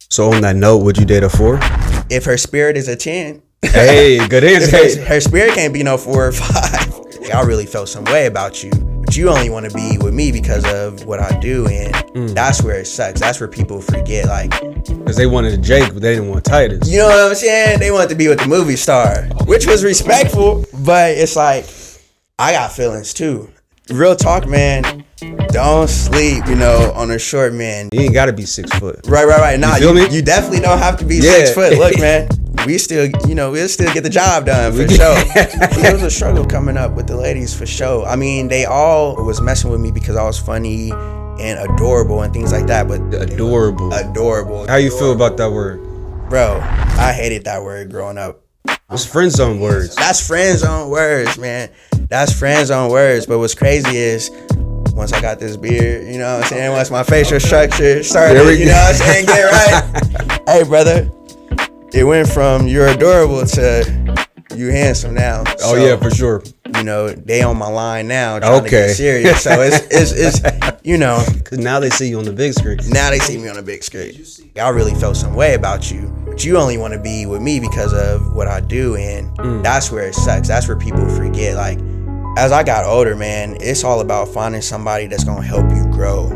So on that note, would you date a 4? If her spirit is a 10. Hey, good answer. If her spirit can't be no 4 or 5. I really felt some way about you, but you only want to be with me because of what I do, and that's where it sucks. That's where people forget, like, because they wanted Jake, but they didn't want Titus. You know what I'm saying? They wanted to be with the movie star, which was respectful, but it's like, I got feelings too. Real talk, man. Don't sleep, on a short man. You ain't got to be 6 foot. Right. Nah, you definitely don't have to be 6 foot. Look, man, we'll still get the job done for sure. There was a struggle coming up with the ladies for sure. I mean, they all was messing with me because I was funny and adorable and things like that. But adorable. How you feel about that word? Bro, I hated that word growing up. It's friend zone words. That's friend zone words, man. That's friend zone words. But what's crazy is, once I got this beard, you know what I'm saying? Once my facial structure started, you know what I'm saying? Get right. Hey, brother, it went from you're adorable to you handsome now. Oh, yeah, for sure. They on my line now trying to get serious. So it's Because now they see you on the big screen. Now they see me on the big screen. I really felt some way about you, but you only want to be with me because of what I do, and that's where it sucks. That's where people forget, like, as I got older, man, it's all about finding somebody that's going to help you grow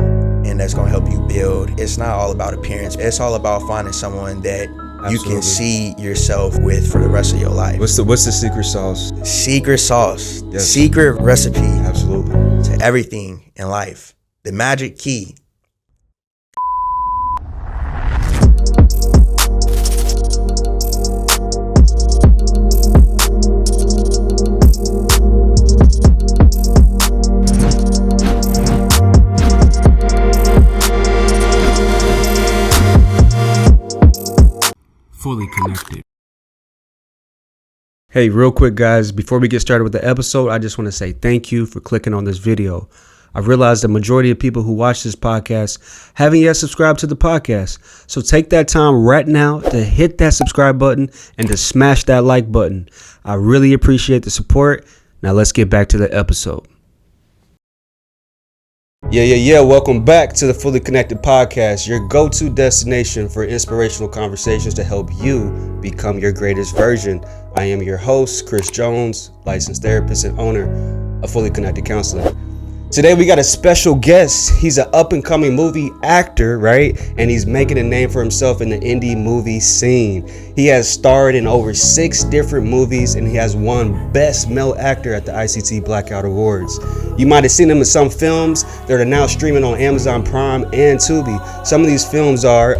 and that's going to help you build. It's not all about appearance. It's all about finding someone that you can see yourself with for the rest of your life. What's the secret sauce? Secret sauce. Yes. Secret recipe. Absolutely. To everything in life. The magic key. Fully connected. Hey, real quick, guys, before we get started with the episode, I just want to say thank you for clicking on this video. I realize the majority of people who watch this podcast haven't yet subscribed to the podcast. So take that time right now to hit that subscribe button and to smash that like button. I really appreciate the support. Now let's get back to the episode. Yeah. Welcome back to the Fully Connected Podcast, your go-to destination for inspirational conversations to help you become your greatest version. I am your host, Chris Jones, licensed therapist and owner of Fully Connected Counseling. Today we got a special guest. He's an up-and-coming movie actor, right? And he's making a name for himself in the indie movie scene. He has starred in over 6 different movies, and he has won Best Male Actor at the ICT Blackout Awards. You might have seen him in some films that are now streaming on Amazon Prime and Tubi. Some of these films are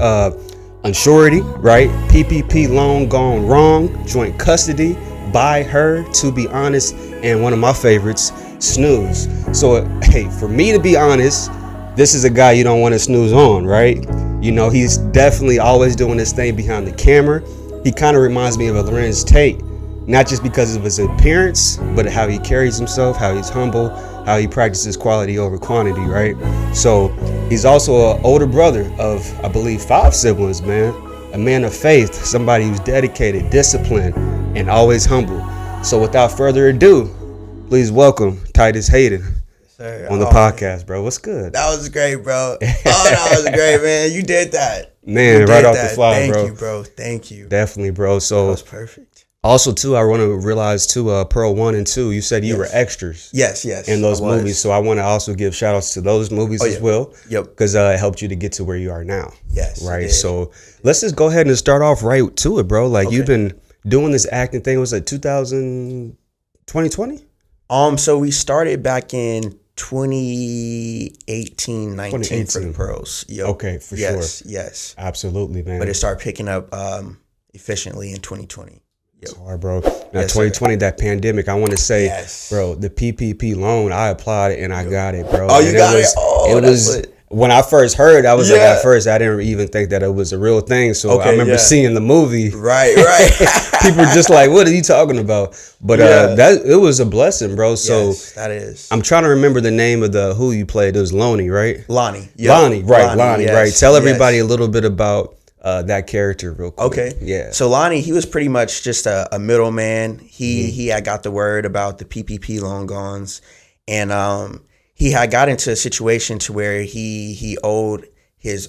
Unsurety, right? PPP Loan Gone Wrong, Joint Custody, By Her, To Be Honest, and one of my favorites, Snooze. So, hey, for me to be honest, this is a guy you don't want to snooze on, right? He's definitely always doing this thing behind the camera. He kind of reminds me of a Lorenz Tate, not just because of his appearance, but how he carries himself, how he's humble, how he practices quality over quantity, right? So he's also an older brother of, I believe, 5 siblings, man. A man of faith, somebody who's dedicated, disciplined, and always humble. So without further ado, please welcome Titus Hayden on the podcast, bro. What's good? That was great, bro. That was great, man. You did that. Man, right off the fly, bro. Thank you, bro. Thank you. Definitely, bro. So that was perfect. Also, too, I want to realize, too, Pearl 1 and 2, you said you were extras. Yes. In those movies. So I want to also give shout outs to those movies as well. Yep. Because it helped you to get to where you are now. Yes. Right. So let's just go ahead and start off right to it, bro. Like you've been doing this acting thing. Was it 2020? So we started back in 2018, 19 for the Pearls. Yep. Okay, for sure. Yes. Absolutely, man. But it started picking up efficiently in 2020. It's hard, bro. Now, 2020, that pandemic, I want to say, bro, the PPP loan, I applied it and I got it, bro. Oh, you got it? Oh, it was when I first heard, I was like, at first, I didn't even think that it was a real thing. So I remember seeing the movie. Right. People were just like, what are you talking about? But it was a blessing, bro. So that is. I'm trying to remember the name of who you played. It was Lonnie, right? Lonnie. Yep. Lonnie, right. Tell everybody a little bit about that character real quick. Okay. Yeah. So Lonnie, he was pretty much just a middleman. He had got the word about the PPP loan gones, and he had got into a situation to where he owed his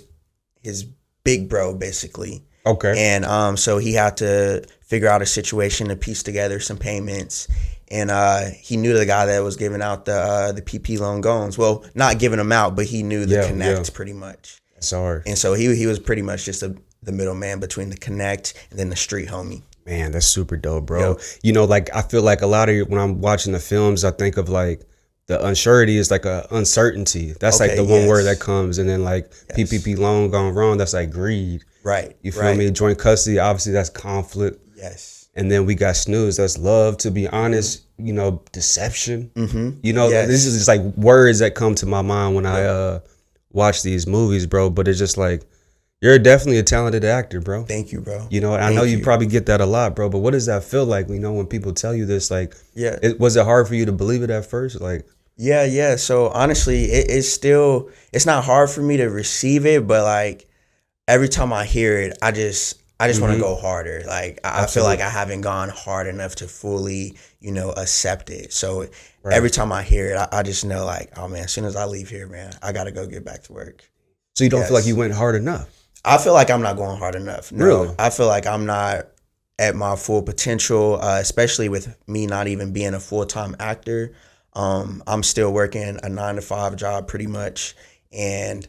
big bro basically. Okay. And so he had to figure out a situation to piece together some payments. And he knew the guy that was giving out the PP loan goans. Well, not giving them out, but he knew the connect pretty much. That's hard. And so he was pretty much just the middleman between the connect and then the street homie. Man, that's super dope, bro. Yep. Like I feel like a lot of when I'm watching the films, I think of like the unsurety is like a uncertainty. That's like the one word that comes, and then like PPP loan gone wrong. That's like greed. Right. You feel me? Joint custody, obviously that's conflict. Yes. And then we got snooze. That's love. To be honest, deception. This is just like words that come to my mind when I watch these movies, bro. But it's just like, you're definitely a talented actor, bro. Thank you, bro. I know you probably get that a lot, bro. But what does that feel like? When people tell you this, like, was it hard for you to believe it at first? Like, yeah. So honestly, it's not hard for me to receive it, but like every time I hear it, I just want to go harder. Like I feel like I haven't gone hard enough to fully, accept it. So every time I hear it, I just know like, oh man, as soon as I leave here, man, I got to go get back to work. So you don't feel like you went hard enough? I feel like I'm not going hard enough. No, really? I feel like I'm not at my full potential, especially with me not even being a full-time actor. I'm still working a 9-to-5 job pretty much. And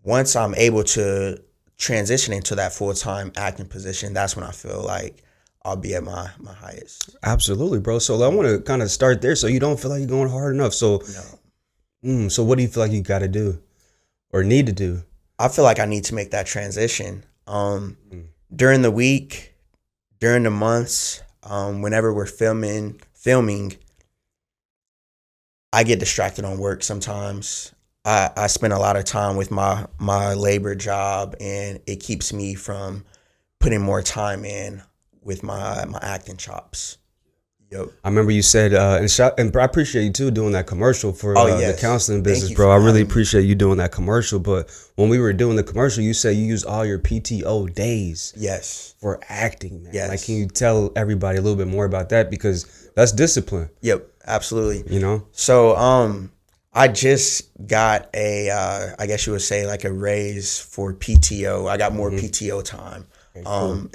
once I'm able to transition into that full-time acting position, that's when I feel like I'll be at my highest. Absolutely, bro. So I want to kind of start there. So you don't feel like you're going hard enough. So, so what do you feel like you got to do or need to do? I feel like I need to make that transition. During the week, during the months, whenever we're filming, I get distracted on work sometimes. I spend a lot of time with my labor job, and it keeps me from putting more time in with my acting chops. Yep. I remember you said, and I appreciate you too doing that commercial for the counseling business, bro. I really appreciate you doing that commercial. But when we were doing the commercial, you said you used all your PTO days. Yes. For acting, man. Yes. Like, can you tell everybody a little bit more about that? Because that's discipline. Yep, absolutely. So, I just got I guess you would say like a raise for PTO. I got more PTO time.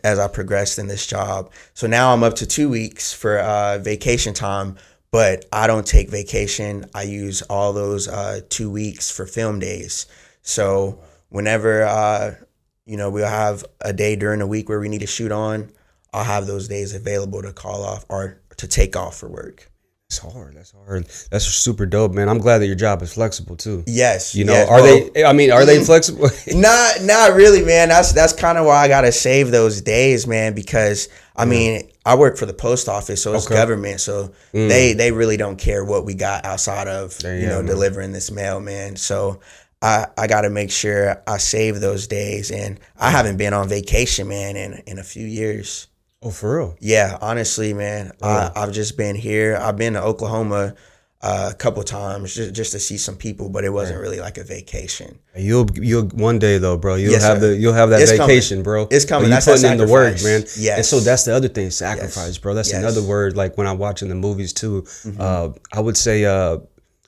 As I progressed in this job. So now I'm up to 2 weeks for vacation time, but I don't take vacation. I use all those 2 weeks for film days. So whenever, we'll have a day during the week where we need to shoot on, I'll have those days available to call off or to take off for work. That's hard. That's super dope, man. I'm glad that your job is flexible too. Yes. Are they flexible? Not really, man. That's kind of why I gotta save those days, man, because I mean, I work for the post office, so it's government, so they really don't care what we got outside of delivering this mail, man. So I gotta make sure I save those days, and I haven't been on vacation, man, in a few years. Oh, for real? Yeah, honestly, man. I've just been here. I've been to Oklahoma a couple times just to see some people, but it wasn't really like a vacation. You'll one day though, bro. You'll have that vacation, coming. bro. It's coming. You're putting in the work, man. Yes. And so that's the other thing, sacrifice, bro. That's another word. Like when I'm watching the movies too, I would say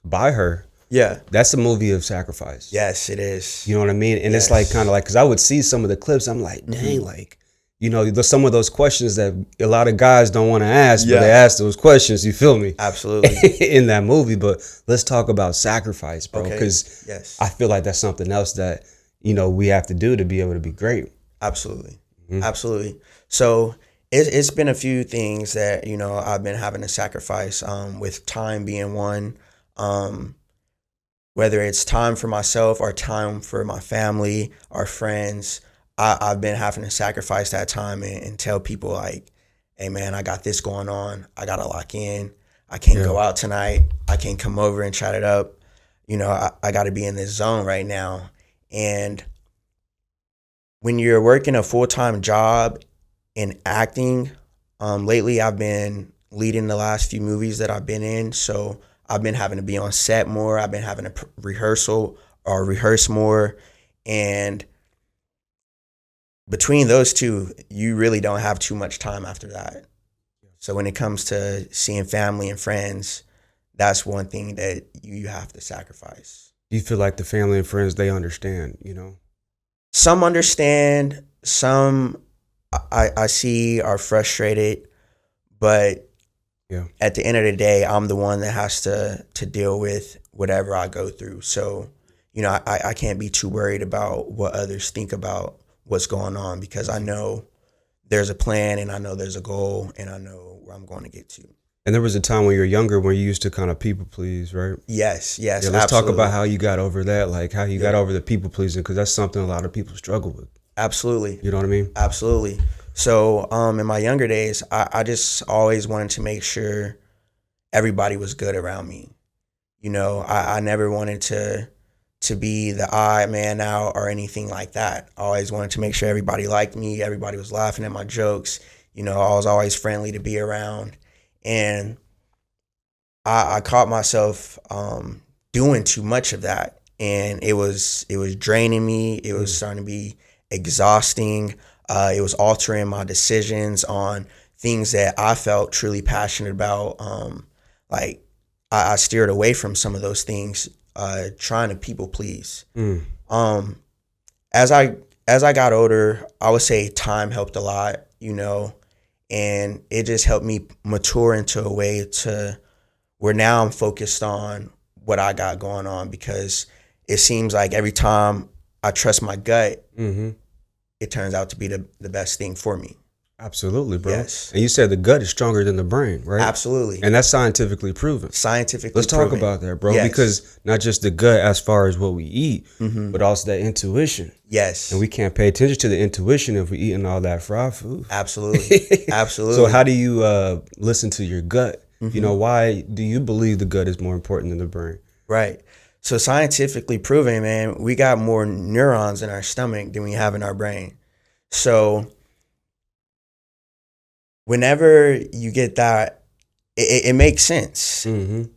By Her. Yeah. That's a movie of sacrifice. Yes, it is. You know what I mean? And it's like kind of like, because I would see some of the clips, I'm like, dang, like, there's some of those questions that a lot of guys don't want to ask, but they ask those questions, you feel me? Absolutely. In that movie. But let's talk about sacrifice, bro, because I feel like that's something else that, we have to do to be able to be great. Absolutely. Absolutely. So it's been a few things that, I've been having to sacrifice, with time being one, whether it's time for myself or time for my family or friends. I've been having to sacrifice that time and tell people like, hey man, I got this going on. I got to lock in. I can't go out tonight. I can't come over and chat it up. I got to be in this zone right now. And when you're working a full-time job in acting, lately I've been leading the last few movies that I've been in. So I've been having to be on set more. I've been having to rehearse more. And between those two, you really don't have too much time after that. So when it comes to seeing family and friends, that's one thing that you have to sacrifice. You feel like the family and friends, they understand, some understand, some I see are frustrated, but at the end of the day, I'm the one that has to deal with whatever I go through. So, you know, I can't be too worried about what others think about what's going on, because I know there's a plan and I know there's a goal and I know where I'm going to get to. And there was a time when you were younger where you used to kind of people please, right? Yes, Let's absolutely. talk about how you got over that, like how you got over the people pleasing, because that's something a lot of people struggle with. Absolutely. You know what I mean? Absolutely. So in my younger days, I just always wanted to make sure everybody was good around me. You know, I never wanted to be the odd man out or anything like that. I always wanted to make sure everybody liked me. Everybody was laughing at my jokes. You know, I was always friendly to be around. And I caught myself doing too much of that. And it was draining me. It was starting to be exhausting. It was altering my decisions on things that I felt truly passionate about. Like I steered away from some of those things, trying to people please. As I got older, I would say time helped a lot, you know, and it just helped me mature into a way to where now I'm focused on what I got going on, because it seems like every time I trust my gut, it turns out to be the best thing for me. Absolutely, bro. Yes. And you said the gut is stronger than the brain, right? Absolutely. And that's scientifically proven. Let's talk about that, bro. Yes. Because not just the gut as far as what we eat, but also that intuition. Yes. And we can't pay attention to the intuition if we're eating all that fried food. Absolutely. Absolutely. So how do you listen to your gut? You know, why do you believe the gut is more important than the brain? Right. So scientifically proven, man, we got more neurons in our stomach than we have in our brain. So whenever you get that, it makes sense.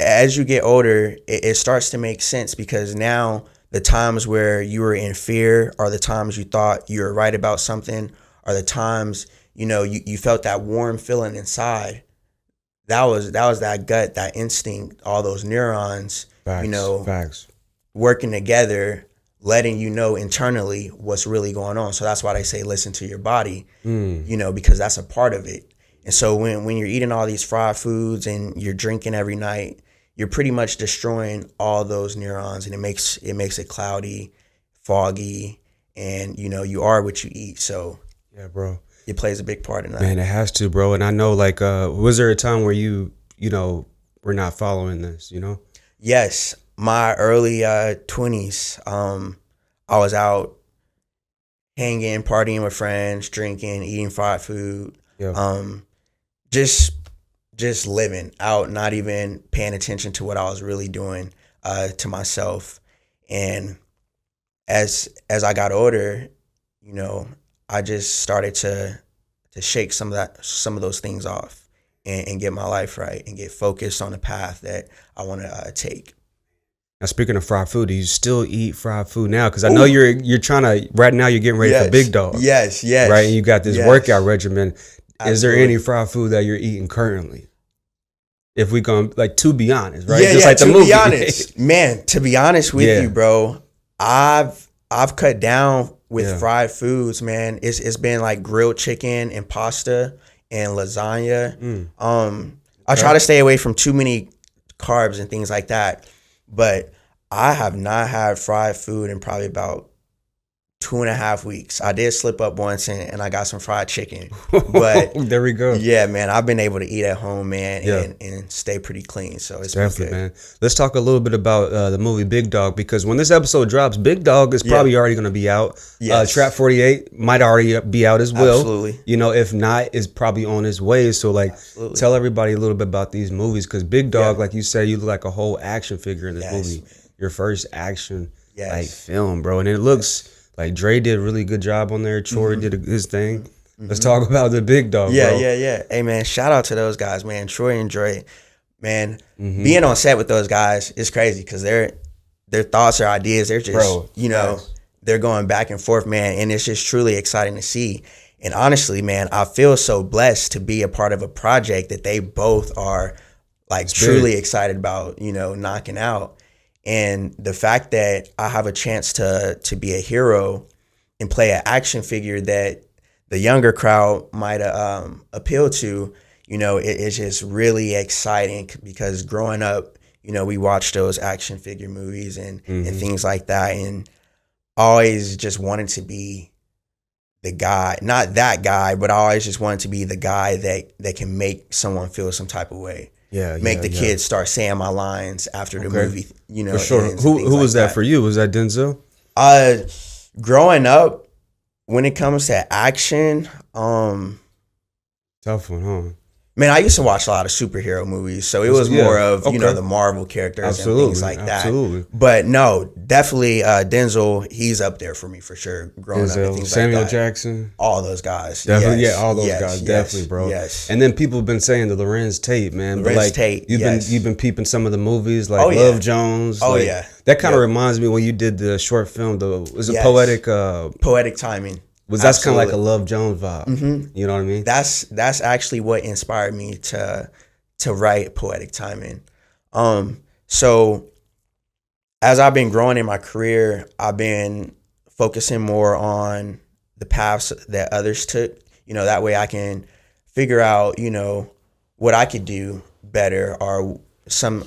As you get older, it starts to make sense, because now the times where you were in fear, or the times you thought you were right about something, or the times, you know, you felt that warm feeling inside, that was that gut, that instinct, all those neurons, you know, working together, letting you know internally what's really going on. So that's why they say listen to your body, you know, because that's a part of it. And so when you're eating all these fried foods and you're drinking every night, you're pretty much destroying all those neurons, and it makes it cloudy, foggy, and you know, you are what you eat. So yeah, bro, it plays a big part in that. Man, it has to, bro. And I know, like, was there a time where you know, were not following this, you know? Yes. My early 20s, I was out hanging, partying with friends, drinking, eating fried food. Just living out, not even paying attention to what I was really doing to myself. And as I got older, you know, I just started to shake some of those things off and get my life right and get focused on the path that I want to take. Now, speaking of fried food, do you still eat fried food now? Because I know you're trying to, right now you're getting ready for Big Dog. Yes. Right, and you got this workout regimen. Absolutely. Is there any fried food that you're eating currently? If we go, like, to be honest, right? Yeah, like the movie. To be honest, man, to be honest with you, bro, I've cut down with fried foods, man. It's been like grilled chicken and pasta and lasagna. I try to stay away from too many carbs and things like that, but I have not had fried food in probably about 2.5 weeks. I did slip up once and I got some fried chicken, but there we go. Yeah, man, I've been able to eat at home, man, and stay pretty clean. So it's definitely, man. Let's talk a little bit about the movie Big Dog, because when this episode drops, Big Dog is probably already going to be out. Trap 48 might already be out as well. Absolutely. You know, if not, it's probably on its way. So, like, tell everybody a little bit about these movies, because Big Dog, like you said, you look like a whole action figure in this movie. Man. Your first action like film, bro, and it looks like Dre did a really good job on there. Troy did his thing. Let's talk about the Big Dog, bro. Yeah. Hey, man, shout out to those guys, man. Troy and Dre, man. Being on set with those guys is crazy, because their thoughts or ideas, they're just, you know, they're going back and forth, man. And it's just truly exciting to see. And honestly, man, I feel so blessed to be a part of a project that they both are like truly excited about, you know, knocking out. And the fact that I have a chance to be a hero and play an action figure that the younger crowd might appeal to, you know, it's just really exciting because growing up, you know, we watched those action figure movies and things like that, and always just wanted to be the guy, not that guy, but I always just wanted to be the guy that can make someone feel some type of way. Make the kids start saying my lines after the movie, you know. For sure. Who was that for you? Was that Denzel? Growing up, when it comes to action, tough one, huh? Man, I used to watch a lot of superhero movies, so it was more of, you know, the Marvel characters and things like that. But no, definitely Denzel, he's up there for me for sure. Growing up and things Samuel like that. Jackson. All those guys. Definitely, all those guys, definitely, bro. Yes. And then people have been saying the Lorenz Tate, man. Lorenz Tate, you've been peeping some of the movies like Love Jones. That kind of reminds me when you did the short film, was it Poetic Timing? That's kind of like a Love Jones vibe. You know what I mean? That's actually what inspired me to write Poetic Timing. So as I've been growing in my career, I've been focusing more on the paths that others took. You know, that way I can figure out, you know, what I could do better or some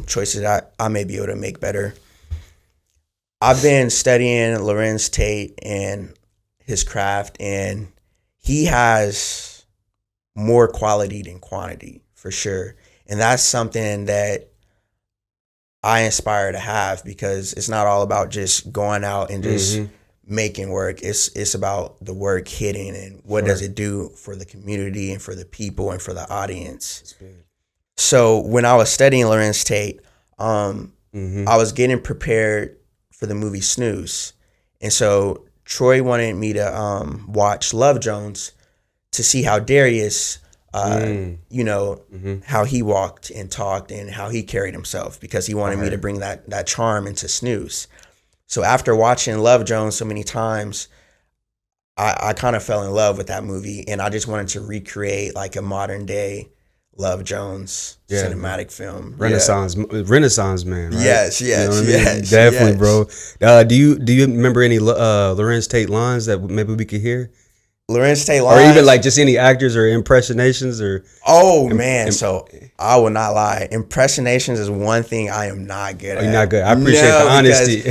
choices I may be able to make better. I've been studying Lorenz Tate and his craft, and he has more quality than quantity for sure, and that's something that I aspire to have, because it's not all about just going out and just making work. It's about the work hitting and what does it do for the community and for the people and for the audience. So when I was studying Lorenz Tate, I was getting prepared for the movie Snooze, and so Troy wanted me to watch Love Jones to see how Darius, you know, how he walked and talked and how he carried himself, because he wanted me to bring that charm into Snooze. So after watching Love Jones so many times, I kind of fell in love with that movie, and I just wanted to recreate like a modern day Love Jones cinematic film. Renaissance man, right? Yes, you know what I mean? Definitely, bro. Do you remember any Lorenz Tate lines that maybe we could hear? Lorenz Tate lines? Or even like just any actors or impressionations or... So I will not lie. Impressionations is one thing I am not good at. You're not good. I appreciate the honesty.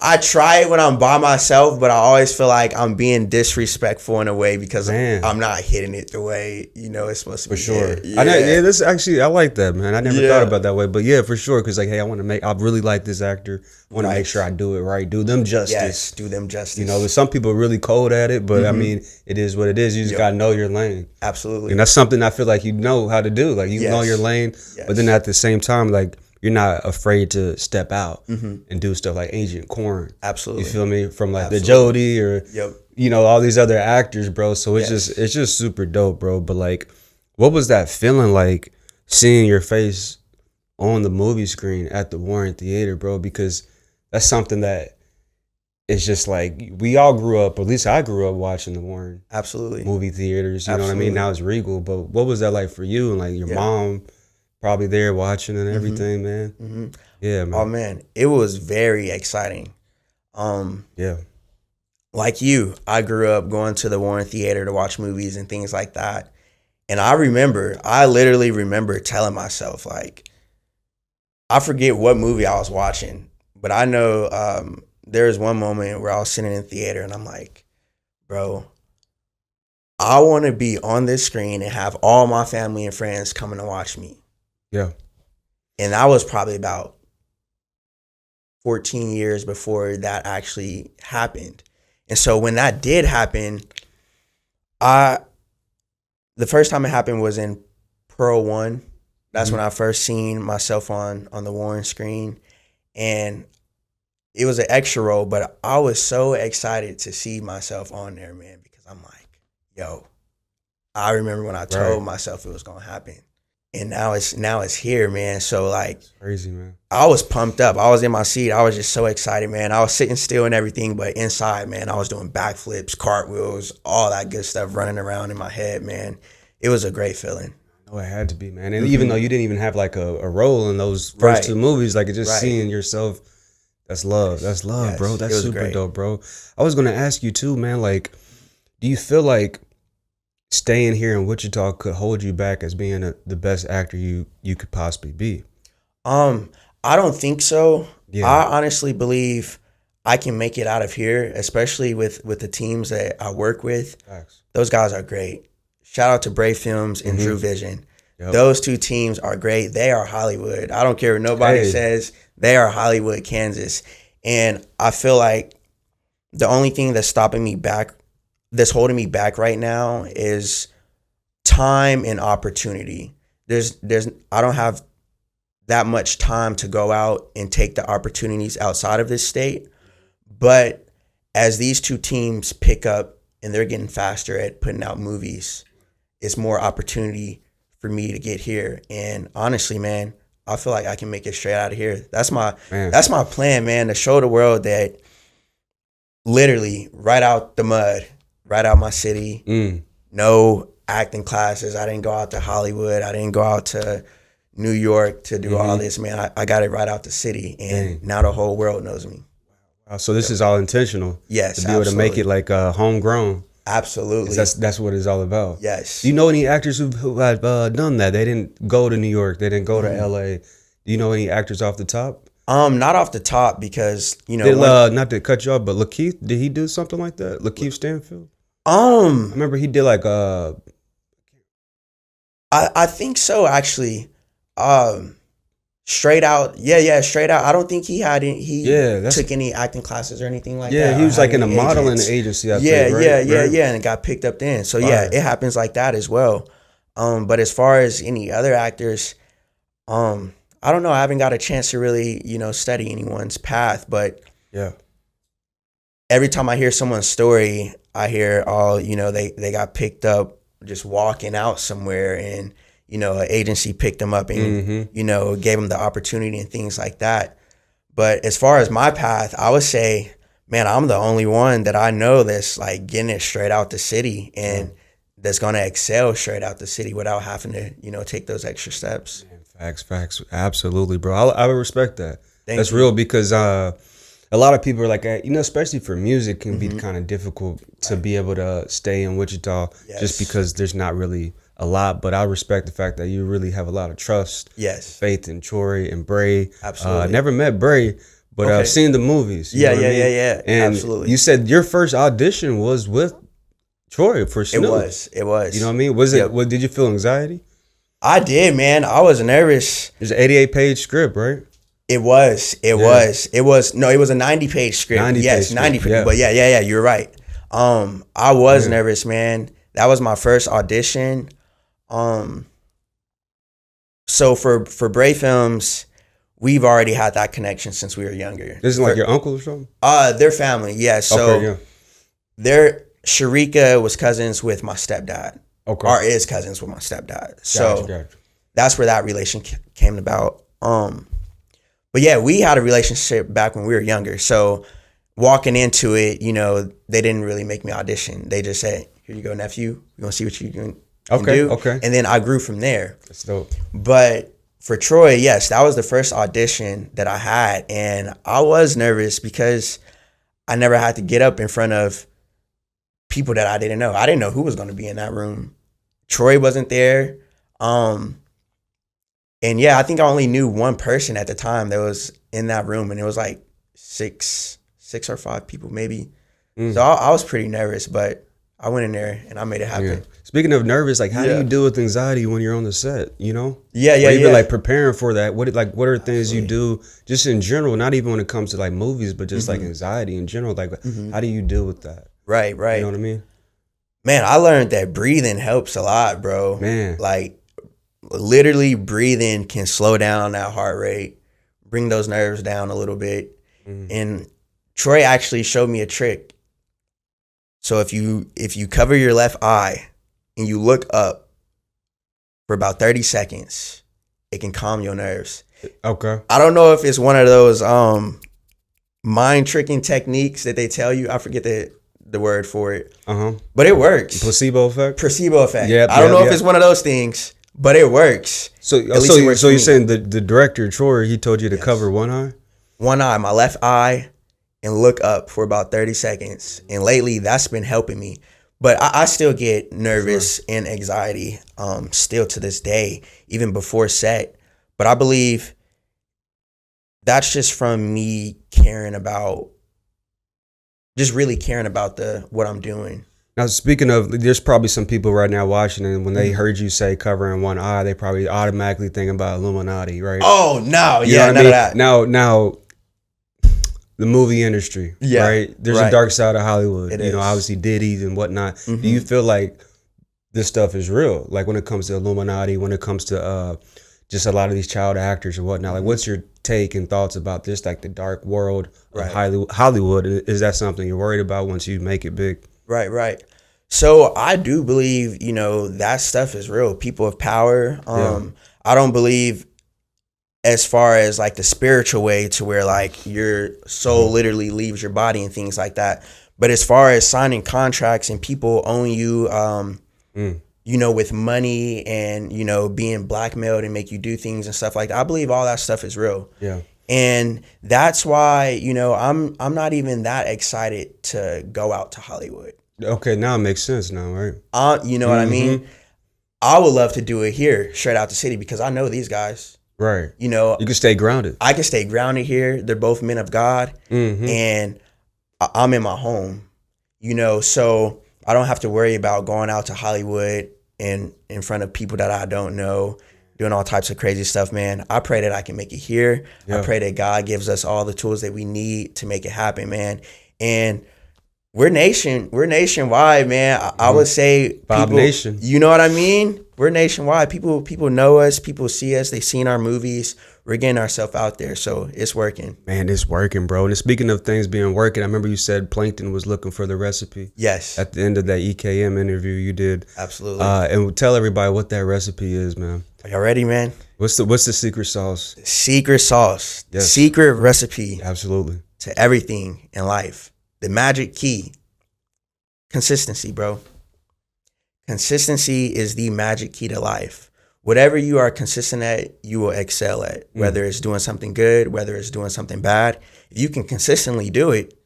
I try it when I'm by myself, but I always feel like I'm being disrespectful in a way because I'm not hitting it the way, you know, it's supposed to be. For sure. Yeah. This actually, I like that, man. I never thought about that way, but yeah, for sure. Cause like, hey, I really like this actor. I want to make sure I do it right. Do them justice. Yes, do them justice. You know, some people are really cold at it, but I mean, it is what it is. You just got to know your lane. Absolutely. And that's something I feel like you know how to do. Like you know your lane, but then at the same time, like you're not afraid to step out and do stuff like Agent Corn. Absolutely. You feel me? From like the Jody or, you know, all these other actors, bro. So it's just super dope, bro. But like, what was that feeling like seeing your face on the movie screen at the Warren Theater, bro? Because that's something that it's just like we all grew up, or at least I grew up watching the Warren movie theaters. You know what I mean? Now it's Regal, but what was that like for you? And like your mom probably there watching and everything, man. Yeah, man. Oh man, it was very exciting. Like you, I grew up going to the Warren Theater to watch movies and things like that. And I literally remember telling myself, like, I forget what movie I was watching, but I know there was one moment where I was sitting in the theater and I'm like, bro, I want to be on this screen and have all my family and friends coming to watch me. Yeah. And that was probably about 14 years before that actually happened. And so when that did happen, the first time it happened was in Pearl 1. That's when I first seen myself on the Warren screen. And it was an extra role, but I was so excited to see myself on there, man, because I'm like, yo, I remember when I told myself it was going to happen. And now it's here, man. So like, it's crazy, man. I was pumped up. I was in my seat. I was just so excited, man. I was sitting still and everything, but inside, man, I was doing backflips, cartwheels, all that good stuff running around in my head, man. It was a great feeling. Oh, it had to be, man. And even though you didn't even have like a role in those first two movies, like it just seeing yourself That's love. That's love, Yes, bro. That's super great. dope, bro. I was gonna ask you too, man. Like, do you feel like staying here in Wichita could hold you back as being the best actor you could possibly be? I don't think so. Yeah. I honestly believe I can make it out of here, especially with the teams that I work with. Facts. Those guys are great. Shout out to Brave Films and Drew Vision. Yep. Those two teams are great. They are Hollywood. I don't care what nobody says. They are Hollywood, Kansas. And I feel like the only thing that's stopping me back, that's holding me back right now, is time and opportunity. I don't have that much time to go out and take the opportunities outside of this state. But as these two teams pick up and they're getting faster at putting out movies, it's more opportunity for me to get here. And honestly, man, I feel like I can make it straight out of here. That's my plan, man, to show the world that literally right out the mud, right out my city, no acting classes. I didn't go out to Hollywood. I didn't go out to New York to do all this, man. I got it right out the city, and now the whole world knows me. So this is all intentional. Yes, to be able to make it like homegrown. Absolutely. That's what it's all about. Yes. Do you know any actors who have done that? They didn't go to New York. They didn't go to LA. Do you know any actors off the top? Not off the top, because not to cut you off, but Lakeith, did he do something like that? Lakeith Stanfield. I remember he did like I think so, actually. Straight out. Straight out. I don't think he took any acting classes or anything like that. Yeah, he was like in a modeling agency, I think, right? And it got picked up then. So it happens like that as well. But as far as any other actors, I don't know. I haven't got a chance to really, study anyone's path, but every time I hear someone's story, I hear, they got picked up just walking out somewhere, and an agency picked them up and, gave them the opportunity and things like that. But as far as my path, I would say, man, I'm the only one that I know that's like getting it straight out the city and that's going to excel straight out the city without having to, take those extra steps. Man, facts. Absolutely, bro. I would respect that. That's you. real, because a lot of people are like, especially for music, can be kind of difficult to be able to stay in Wichita just because there's not really a lot. But I respect the fact that you really have a lot of trust, faith in Troy and Bray. Absolutely. Never met Bray, but I've seen the movies. You know what I mean? And absolutely. You said your first audition was with Troy for Snooze. It was. You know what I mean? Was it? What, did you feel anxiety? I did, man. I was nervous. It was an 88-page script, right? It was. It was a 90-page script. 90 page. But yeah, you're right. I was nervous, man. That was my first audition. So for Bray Films, we've already had that connection since we were younger. This is like your uncle or something? Their family, yes. So their Sharika was cousins with my stepdad. Okay. Or is cousins with my stepdad. So that's where that relation came about. But yeah, we had a relationship back when we were younger. So walking into it, they didn't really make me audition. They just said, "Here you go, nephew. We're going to see what you can do." Okay. And then I grew from there. That's dope. But for Troy, yes, that was the first audition that I had. And I was nervous because I never had to get up in front of people that I didn't know. I didn't know who was going to be in that room. Troy wasn't there. And yeah, I think I only knew one person at the time that was in that room, and it was like six or five people maybe. So I was pretty nervous, but I went in there and I made it happen. Yeah. Speaking of nervous, like how do you deal with anxiety when you're on the set? Yeah. Even like preparing for that. What are things you do just in general? Not even when it comes to like movies, but just like anxiety in general. Like how do you deal with that? Right. You know what I mean? Man, I learned that breathing helps a lot, bro. Man, like literally breathing can slow down that heart rate, bring those nerves down a little bit. And Troy actually showed me a trick. So if you cover your left eye and you look up for about 30 seconds, it can calm your nerves. Okay. I don't know if it's one of those mind tricking techniques that they tell you. I forget the word for it. But it works. Placebo effect? Yeah. I don't know if it's one of those things, but it works. So you're saying the director, Troy, he told you to cover one eye? one eye, my left eye, and look up for about 30 seconds. And lately, that's been helping me. But I still get nervous and anxiety still to this day, even before set. But I believe that's just from me caring about, just really caring about what I'm doing. Now, speaking of, there's probably some people right now watching, and when they heard you say covering one eye, they probably automatically think about Illuminati, right? Oh, no. You Yeah, none of that. Now, the movie industry, right? There's a dark side of Hollywood. It is. Obviously Diddy's and whatnot. Do you feel like this stuff is real? Like when it comes to Illuminati, when it comes to just a lot of these child actors and whatnot, like what's your take and thoughts about this, like the dark world of Hollywood? Is that something you're worried about once you make it big? Right. So I do believe, that stuff is real. People of power. I don't believe as far as like the spiritual way to where like your soul literally leaves your body and things like that. But as far as signing contracts and people own you, with money and, being blackmailed and make you do things and stuff like that, I believe all that stuff is real. Yeah. And that's why, I'm not even that excited to go out to Hollywood. Okay, now it makes sense now, right? You know what I mean? I would love to do it here, straight out the city, because I know these guys. Right. You can stay grounded. I can stay grounded here. They're both men of God. And I'm in my home, so I don't have to worry about going out to Hollywood and in front of people that I don't know, doing all types of crazy stuff, man. I pray that I can make it here. Yeah. I pray that God gives us all the tools that we need to make it happen, man. And we're nationwide, man. I would say Bob Nation. You know what I mean? We're nationwide. People know us. People see us. They've seen our movies. We're getting ourselves out there, so it's working. Man, it's working, bro. And speaking of things being working, I remember you said Plankton was looking for the recipe. Yes. At the end of that EKM interview you did. Absolutely. And tell everybody what that recipe is, man. Are y'all ready, man? What's the secret sauce? Secret sauce. Yes. Secret recipe. Absolutely. To everything in life. The magic key. Consistency, bro. Consistency is the magic key to life. Whatever you are consistent at, you will excel at. Whether it's doing something good, whether it's doing something bad. If you can consistently do it,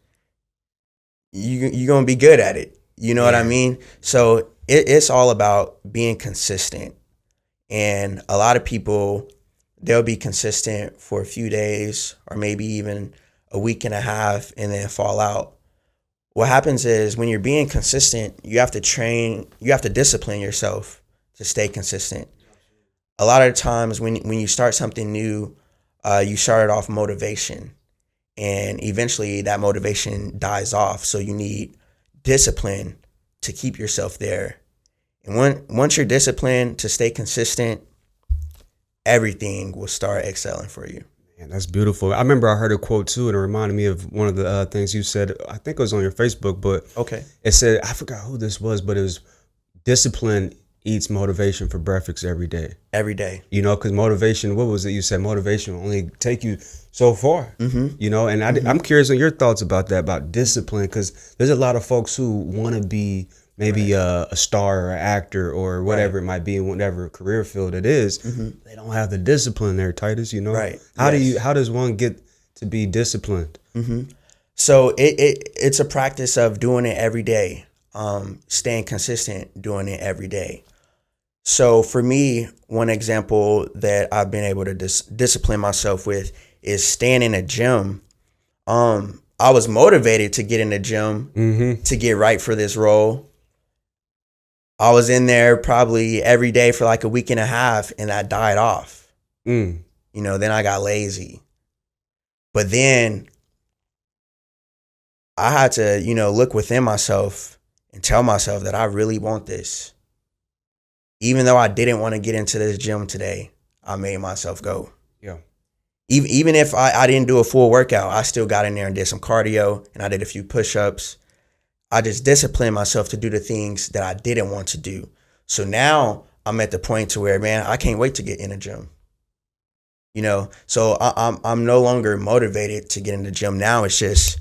you're going to be good at it. You know what I mean? So it's all about being consistent. And a lot of people, they'll be consistent for a few days or maybe even a week and a half and then fall out. What happens is when you're being consistent, you have to discipline yourself to stay consistent. A lot of times when you start something new, you started off motivation and eventually that motivation dies off. So you need discipline to keep yourself there. And once you're disciplined to stay consistent, everything will start excelling for you. Man, that's beautiful. I remember I heard a quote too, and it reminded me of one of the things you said. I think it was on your Facebook, but it said, I forgot who this was, but it was discipline eats motivation for breakfast every day. Every day. Because motivation, what was it you said? Motivation will only take you so far. And I'm curious on your thoughts about that, about discipline, because there's a lot of folks who want to be maybe a star or an actor or whatever it might be in whatever career field it is. They don't have the discipline there, Titus, Right. How does one get to be disciplined? So it's a practice of doing it every day, staying consistent, doing it every day. So for me, one example that I've been able to discipline myself with is staying in a gym. I was motivated to get in the gym to get right for this role. I was in there probably every day for like a week and a half and that died off. Then I got lazy. But then I had to, look within myself and tell myself that I really want this. Even though I didn't want to get into this gym today, I made myself go. Yeah. Even if I didn't do a full workout, I still got in there and did some cardio and I did a few push-ups. I just disciplined myself to do the things that I didn't want to do. So now I'm at the point to where, man, I can't wait to get in the gym. So I'm no longer motivated to get in the gym. Now it's just,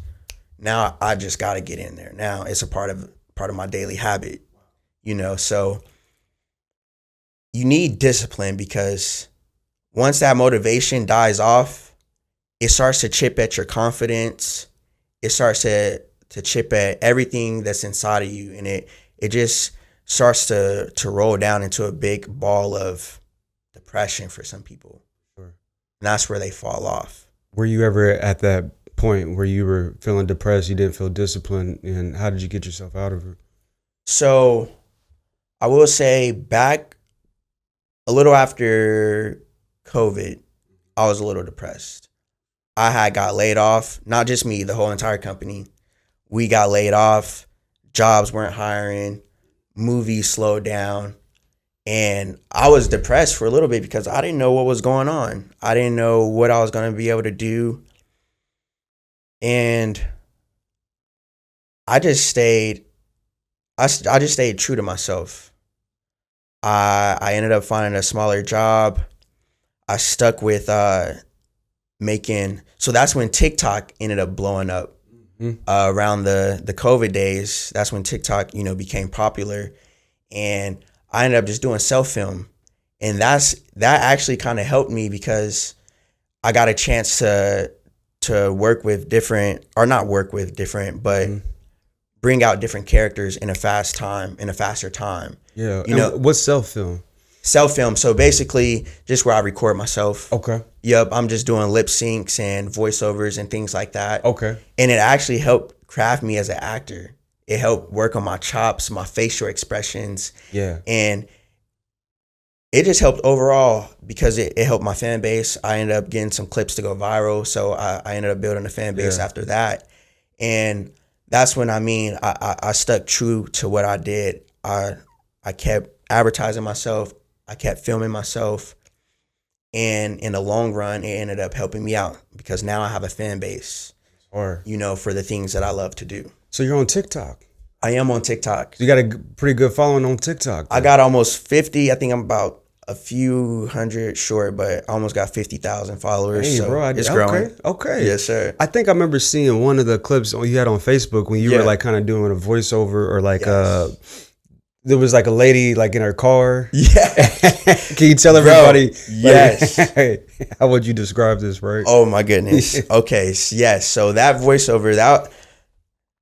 now I just got to get in there. Now it's a part of my daily habit, so you need discipline because once that motivation dies off, it starts to chip at your confidence. It starts to chip at everything that's inside of you, and it just starts to roll down into a big ball of depression for some people. Sure. And that's where they fall off. Were you ever at that point where you were feeling depressed, you didn't feel disciplined, and how did you get yourself out of it? So I will say back a little after COVID, I was a little depressed. I had got laid off, not just me, the whole entire company. We got laid off, jobs weren't hiring, movies slowed down, and I was depressed for a little bit because I didn't know what was going on. I didn't know what I was going to be able to do. And I just stayed true to myself. I ended up finding a smaller job. I stuck with making, so that's when TikTok ended up blowing up. Around the COVID days. That's when TikTok, became popular, and I ended up just doing self-film, and that actually kind of helped me because I got a chance to work with different, or not work with different, but bring out different characters in a faster time. Yeah. What's self-film? Self-film, so basically just where I record myself. Okay. Yep, I'm just doing lip syncs and voiceovers and things like that. Okay. And it actually helped craft me as an actor. It helped work on my chops, my facial expressions. Yeah. And it just helped overall because it helped my fan base. I ended up getting some clips to go viral, so I ended up building a fan base after that. And that's when, I stuck true to what I did. I kept advertising myself. I kept filming myself, and in the long run, it ended up helping me out because now I have a fan base, for the things that I love to do. So you're on TikTok? I am on TikTok. You got a pretty good following on TikTok. Though. I got almost 50. I think I'm about a few hundred short, but I almost got 50,000 followers. Hey, so bro, it's growing. Okay. Yes, sir. I think I remember seeing one of the clips you had on Facebook when you were like kind of doing a voiceover or like there was like a lady like in her car. Yeah. Can you tell everybody? Yes. How would you describe this, right? Oh my goodness. Okay. Yes. So that voiceover,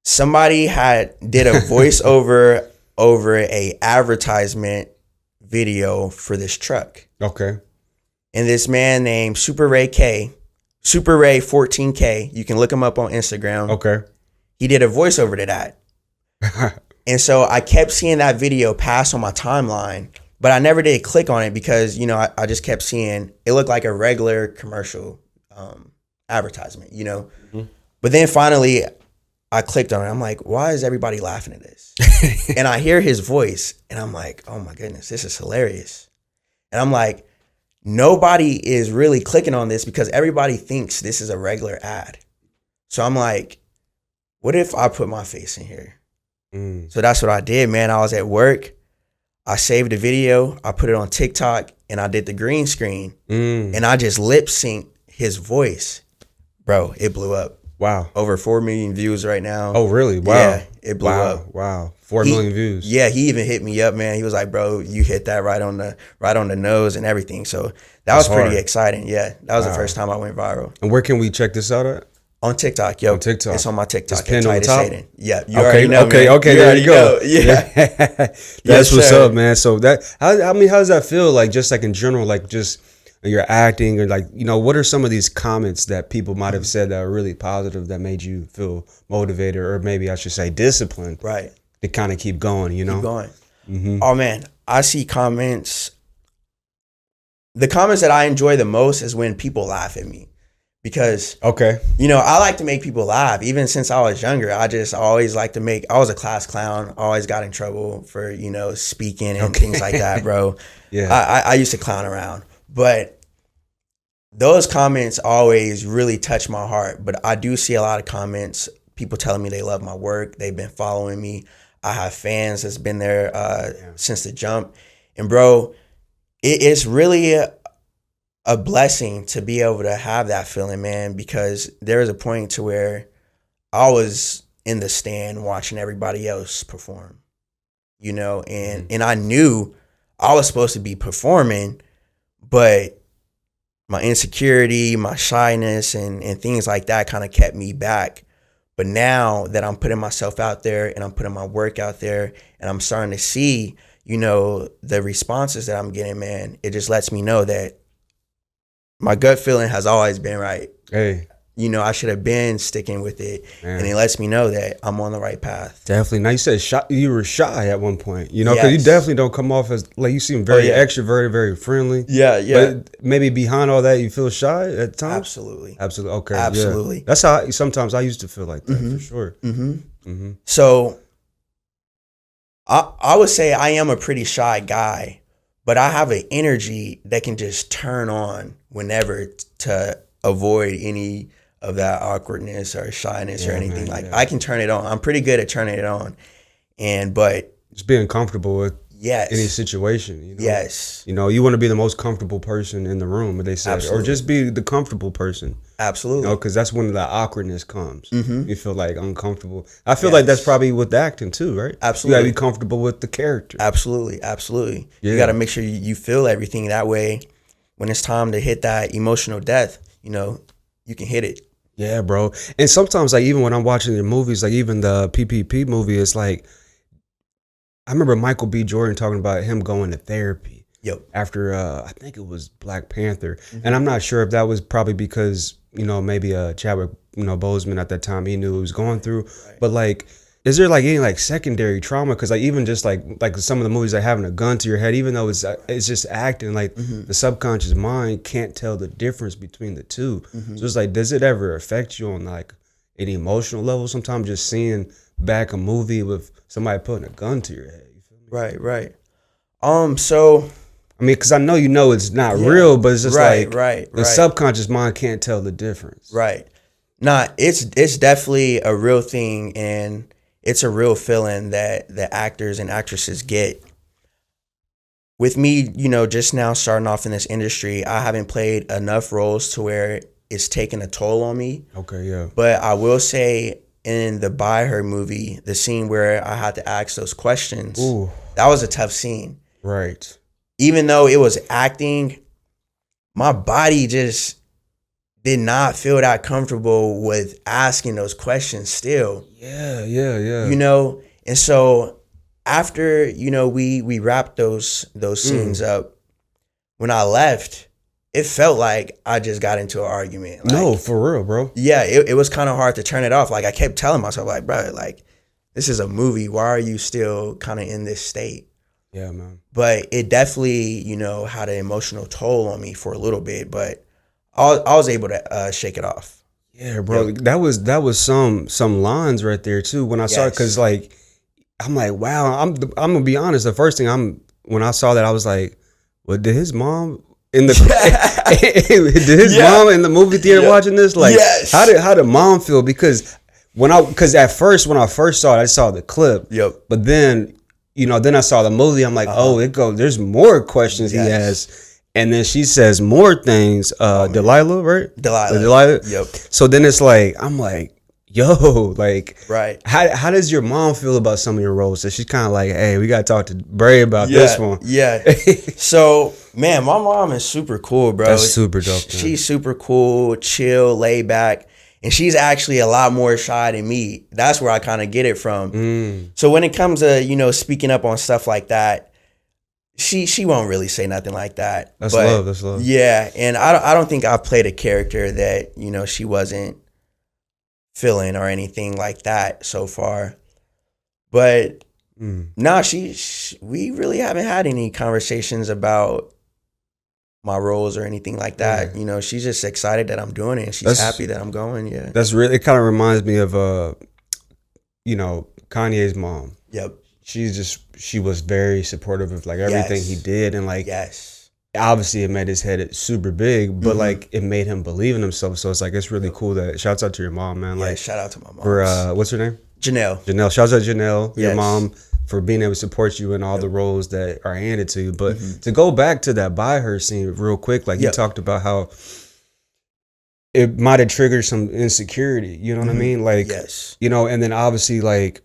somebody did a voiceover over a advertisement video for this truck. Okay. And this man named Super Ray 14K. You can look him up on Instagram. Okay. He did a voiceover to that. And so I kept seeing that video pass on my timeline, but I never did click on it because, I just kept seeing it looked like a regular commercial advertisement, Mm-hmm. But then finally I clicked on it. I'm like, why is everybody laughing at this? And I hear his voice and I'm like, oh my goodness, this is hilarious. And I'm like, nobody is really clicking on this because everybody thinks this is a regular ad. So I'm like, what if I put my face in here? So that's what I did, man. I was at work. I saved the video. I put it on TikTok and I did the green screen and I just lip synced his voice. Bro, it blew up. Wow. Over 4 million views right now. Oh, really? Wow. Yeah, it blew up. Wow. 4 million views. Yeah, he even hit me up, man. He was like, bro, you hit that right on the nose and everything. So that was pretty exciting. Yeah, that was the first time I went viral. And where can we check this out at? On TikTok, yo. On TikTok. It's on my TikTok. It's pinned on the top? Hayden. Yeah, you already know, man. Okay, there you go. Yeah. That's what's up, man. So how does that feel like, just like in general, like just you're acting or like, what are some of these comments that people might have said that are really positive that made you feel motivated, or maybe I should say disciplined, right, to kind of keep going, Keep going. Mm-hmm. Oh man, I see comments. The comments that I enjoy the most is when people laugh at me. Because, I like to make people laugh. Even since I was younger, I always like to I was a class clown. Always got in trouble for, speaking and things like that, bro. Yeah. I used to clown around. But those comments always really touch my heart. But I do see a lot of comments, people telling me they love my work. They've been following me. I have fans that's been there since the jump. And, bro, it's really a blessing to be able to have that feeling, man, because there was a point to where I was in the stand watching everybody else perform, and I knew I was supposed to be performing, but my insecurity, my shyness, and things like that kind of kept me back. But now that I'm putting myself out there and I'm putting my work out there and I'm starting to see, you know, the responses that I'm getting, man, it just lets me know that my gut feeling has always been right. Hey. You know, I should have been sticking with it. Man. And it lets me know that I'm on the right path. Definitely. Now, you said you were shy at one point, you know, because you definitely don't come off as, like, you seem very extroverted, very friendly. Yeah, yeah. But maybe behind all that, you feel shy at times? Absolutely. Absolutely. Okay. Absolutely. Yeah. That's how sometimes I used to feel like that, for sure. So I would say I am a pretty shy guy, but I have an energy that can just turn on whenever to avoid any of that awkwardness or shyness or anything like that. I can turn it on. I'm pretty good at turning it on. But just being comfortable with yes. any situation. You know? Yes. You know, you want to be the most comfortable person in the room, they said. Absolutely. Or just be the comfortable person. Absolutely. You know, because that's when the awkwardness comes. You feel like uncomfortable. I feel like that's probably with the acting too, right? Absolutely. You got to be comfortable with the character. Absolutely. Absolutely. Yeah. You got to make sure you feel everything. That way, when it's time to hit that emotional depth, you know, you can hit it. Yeah, bro. And sometimes, like, even when I'm watching the movies, like even the PPP movie, it's like, I remember Michael B. Jordan talking about him going to therapy. Yep. After, I think it was Black Panther. And I'm not sure if that was probably because, you know, maybe Chadwick, you know, Boseman at that time, he knew what he was going through. Right. But like, is there like any like secondary trauma? Because like even just like some of the movies, like having a gun to your head, even though it's just acting, like the subconscious mind can't tell the difference between the two. So it's like, does it ever affect you on like an emotional level? Sometimes just seeing back a movie with somebody putting a gun to your head. You feel me? Right, right. So I mean, because I know you know it's not real, but it's just the subconscious mind can't tell the difference. Right. Nah, it's definitely a real thing, and it's a real feeling that the actors and actresses get. With me, you know, just now starting off in this industry, I haven't played enough roles to where it's taken a toll on me. Okay, yeah. But I will say in the By Her movie, the scene where I had to ask those questions, that was a tough scene. Right. Even though it was acting, my body just did not feel that comfortable with asking those questions still. Yeah. You know, and so after, you know, we wrapped those scenes up, when I left, it felt like I just got into an argument. Like, no, for real, bro. Yeah, it was kind of hard to turn it off. Like I kept telling myself, like, bro, like, this is a movie. Why are you still kind of in this state? Yeah, man. But it definitely, you know, had an emotional toll on me for a little bit, but I was able to shake it off. Yeah, bro. Yep. That was some lines right there too. When I saw it, because like I'm like, wow. I'm gonna be honest. The first thing when I saw that, I was like, well, did his mom in the did his mom in the movie theater watching this? Like, how did mom feel? Because at first when I first saw it, I saw the clip. Yep. But then, you know, then I saw the movie. I'm like, there's more questions he has. And then she says more things. Delilah, right? Delilah. Yep. So then it's like, I'm like, yo, like, right. How does your mom feel about some of your roles? So she's kind of like, hey, we got to talk to Bray about this one. Yeah. So, man, my mom is super cool, bro. That's super dope. Man. She's super cool, chill, laid back. And she's actually a lot more shy than me. That's where I kind of get it from. So when it comes to, you know, speaking up on stuff like that, she won't really say nothing like that. That's love. Yeah, and I don't think I've played a character that, you know, she wasn't feeling or anything like that so far. But no, we really haven't had any conversations about my roles or anything like that. You know, she's just excited that I'm doing it, and she's happy that I'm going. Yeah, that's really. It kind of reminds me of you know, Kanye's mom. Yep. She was very supportive of like everything he did, and like obviously it made his head super big, but like it made him believe in himself. So it's like, it's really cool that, shouts out to your mom, man. Like, shout out to my mom. For what's her name? Janelle. Shouts out to Janelle, your mom, for being able to support you in all the roles that are handed to you. But to go back to that By Her scene real quick, like you talked about how it might have triggered some insecurity, you know what I mean? Like, you know, and then obviously like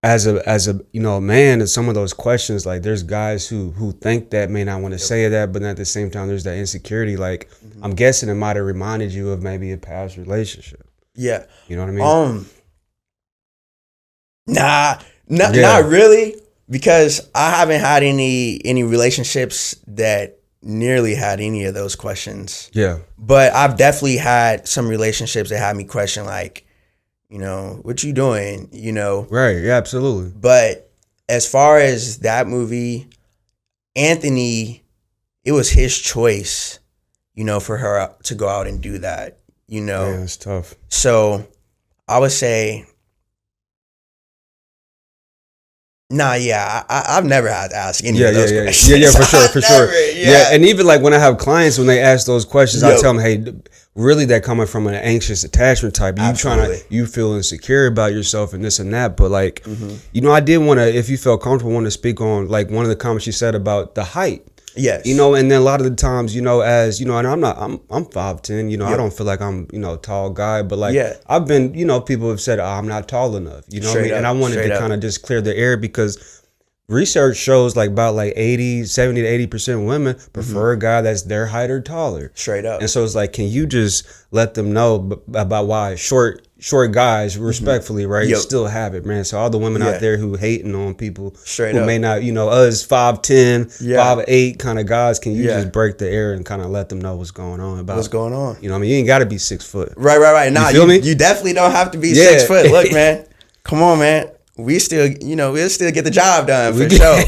as a you know, man, and some of those questions, like there's guys who think that, may not want to say that, but at the same time there's that insecurity. Like I'm guessing it might have reminded you of maybe a past relationship. Yeah. You know what I mean? Not really, because I haven't had any relationships that nearly had any of those questions. Yeah. But I've definitely had some relationships that had me question, like, you know, what you doing, you know? Right. Yeah, absolutely. But as far as that movie, Anthony, it was his choice, you know, for her to go out and do that, you know? Yeah, it's tough. So I would say, I've never had to ask any of those questions. Yeah, for sure. Yeah, and even like when I have clients, when they ask those questions, I tell them, hey, really that coming from an anxious attachment type. You feel insecure about yourself and this and that. But like, you know, I did want to, if you felt comfortable, want to speak on like one of the comments you said about the height. Yes. You know, and then a lot of the times, you know, as you know, and I'm 5'10", you know, I don't feel like I'm, you know, a tall guy, but like I've been, you know, people have said, I'm not tall enough, you know what I mean? And I wanted to kind of just clear the air, because research shows like about like 70 to 80% women prefer a guy that's their height or taller. Straight up. And so it's like, can you just let them know about why short guys, respectfully, right, still have it, man. So all the women out there who hating on people who may not, you know, us 5'10", 5'8" kind of guys, can you just break the air and kind of let them know what's going on about what's going on? You know what I mean? You ain't got to be 6 foot. Right. Nah, you feel me? You definitely don't have to be 6 foot. Look, man, come on, man. We still, you know, we'll still get the job done for sure.